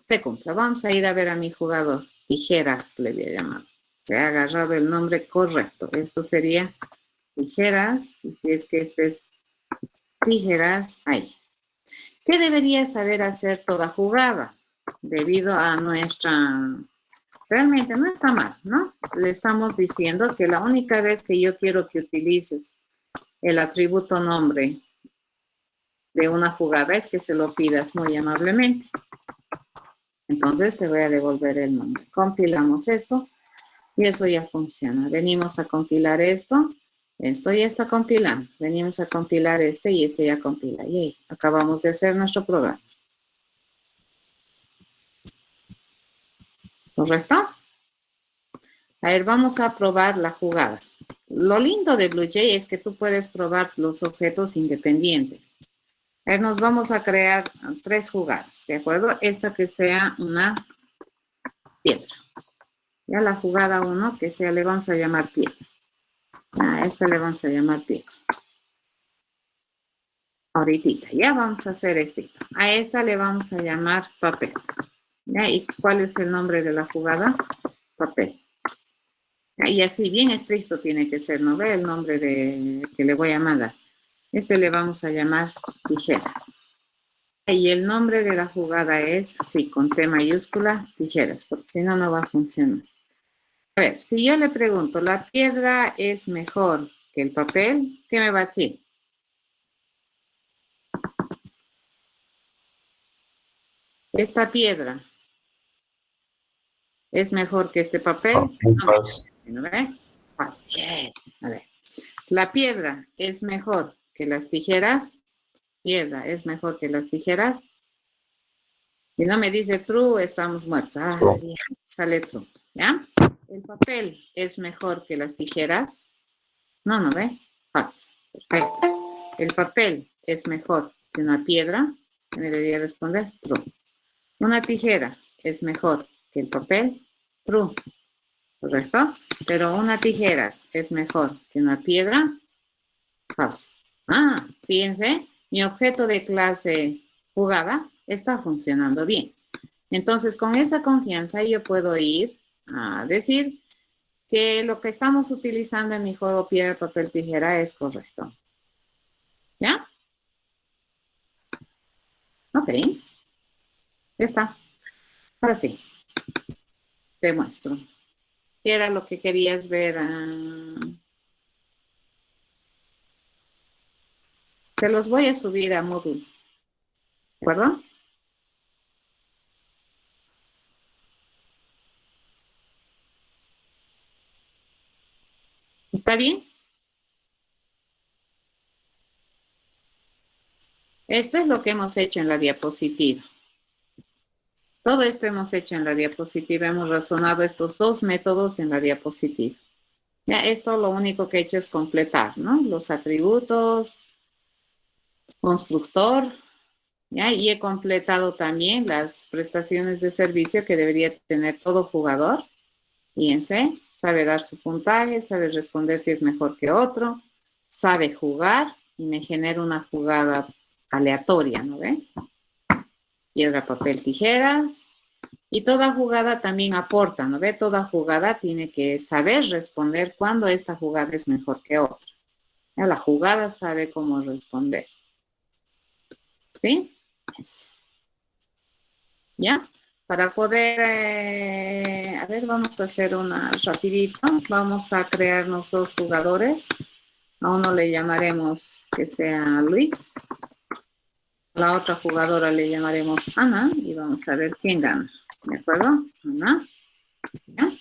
se cumpla. Vamos a ir a ver a mi jugador. Tijeras le voy a llamar. Se ha agarrado el nombre correcto. Esto sería tijeras. Y si es que este es tijeras, ahí. ¿Qué debería saber hacer toda jugada? Debido a nuestra... Realmente no está mal, ¿no? Le estamos diciendo que la única vez que yo quiero que utilices el atributo nombre de una jugada es que se lo pidas muy amablemente. Entonces te voy a devolver el nombre. Compilamos esto. Y eso ya funciona. Venimos a compilar esto. Esto ya está compilando. Venimos a compilar este y este ya compila. Y acabamos de hacer nuestro programa. ¿Correcto? A ver, vamos a probar la jugada. Lo lindo de BlueJ es que tú puedes probar los objetos independientes. A ver, nos vamos a crear 3 jugadas, ¿de acuerdo? Esta que sea una piedra. Ya la jugada 1, que sea, le vamos a llamar piedra. A esta le vamos a llamar piedra. Ahorita, ya vamos a hacer esto. A esta le vamos a llamar papel. ¿Ya? ¿Y cuál es el nombre de la jugada? Papel. Y así, bien estricto tiene que ser, ¿no ve? El nombre que le voy a mandar. Este le vamos a llamar tijera. Y el nombre de la jugada es, así, con T mayúscula, tijeras, porque si no, no va a funcionar. A ver, si yo le pregunto, ¿la piedra es mejor que el papel? ¿Qué me va a decir? ¿Esta piedra es mejor que este papel? ¿No ve? Bien. A ver. ¿La piedra es mejor que las tijeras? Piedra es mejor que las tijeras. Si no me dice true, estamos muertos. Ah, bien, sale true. ¿Ya? ¿El papel es mejor que las tijeras? No, ¿no ve? False. Perfecto. ¿El papel es mejor que una piedra? Me debería responder true. ¿Una tijera es mejor que el papel? True. ¿Correcto? Pero una tijera es mejor que una piedra. False. Ah, fíjense, mi objeto de clase jugada está funcionando bien. Entonces, con esa confianza yo puedo ir a decir que lo que estamos utilizando en mi juego piedra, papel, tijera es correcto. ¿Ya? Ok. Ya está. Ahora sí. Te muestro. ¿Qué era lo que querías ver? Te los voy a subir a Moodle. ¿De acuerdo? ¿Está bien? Esto es lo que hemos hecho en la diapositiva. Todo esto hemos hecho en la diapositiva. Hemos razonado estos 2 métodos en la diapositiva. Ya, esto lo único que he hecho es completar, ¿no? Los atributos, constructor, ¿ya? Y he completado también las prestaciones de servicio que debería tener todo jugador. Fíjense, sabe dar su puntaje, sabe responder si es mejor que otro, sabe jugar y me genera una jugada aleatoria, ¿no ve? Piedra, papel, tijeras. Y toda jugada también aporta, ¿no ve? Toda jugada tiene que saber responder cuando esta jugada es mejor que otra. Ya, la jugada sabe cómo responder. ¿Sí? Eso. ¿Ya? Para poder, a ver, vamos a hacer una rapidito. Vamos a crearnos 2 jugadores. A uno le llamaremos que sea Luis. A la otra jugadora le llamaremos Ana y vamos a ver quién gana. ¿De acuerdo? Ana. ¿Ya?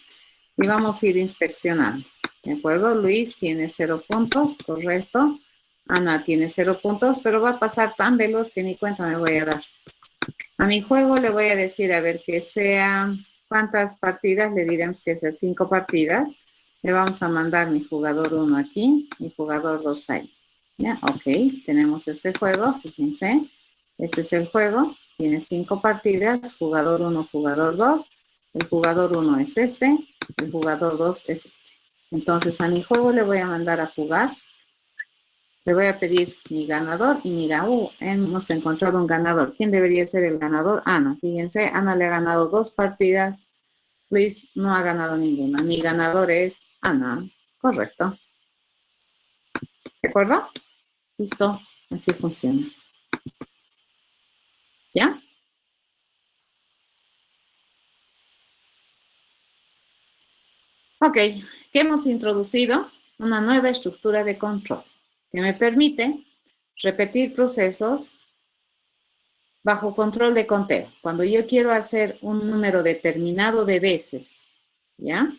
Y vamos a ir inspeccionando. ¿De acuerdo? Luis tiene 0 puntos, correcto. Ana tiene 0 puntos, pero va a pasar tan veloz que ni cuenta me voy a dar. A mi juego le voy a decir, a ver, que sea, ¿cuántas partidas? Le diremos que sea 5 partidas. Le vamos a mandar mi jugador 1 aquí, mi jugador 2 ahí. ¿Ya? Ok, tenemos este juego, fíjense. Este es el juego, tiene 5 partidas, jugador 1, jugador 2. El jugador 1 es este, el jugador 2 es este. Entonces a mi juego le voy a mandar a jugar. Le voy a pedir mi ganador y mira, hemos encontrado un ganador. ¿Quién debería ser el ganador? Ana. Fíjense, Ana le ha ganado 2 partidas. Luis no ha ganado ninguna. Mi ganador es Ana. Correcto. ¿De acuerdo? Listo. Así funciona. ¿Ya? Ok. ¿Qué hemos introducido? Una nueva estructura de control que me permite repetir procesos bajo control de conteo. Cuando yo quiero hacer un número determinado de veces, ¿ya?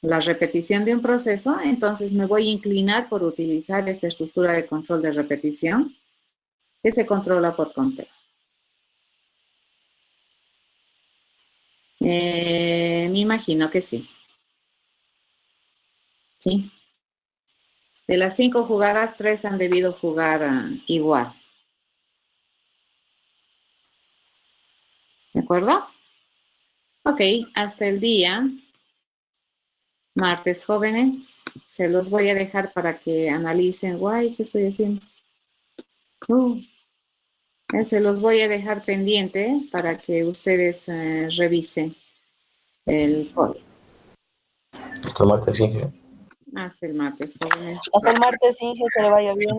la repetición de un proceso, entonces me voy a inclinar por utilizar esta estructura de control de repetición que se controla por conteo. Me imagino que sí. ¿Sí? De las 5 jugadas, 3 han debido jugar igual. ¿De acuerdo? Ok, hasta el día martes, jóvenes. Se los voy a dejar para que analicen. Guay, ¿qué estoy haciendo? Se los voy a dejar pendiente para que ustedes revisen el código. Hasta el martes, Inge. Hasta el martes, jóvenes. Hasta el martes, Inge, que le vaya bien.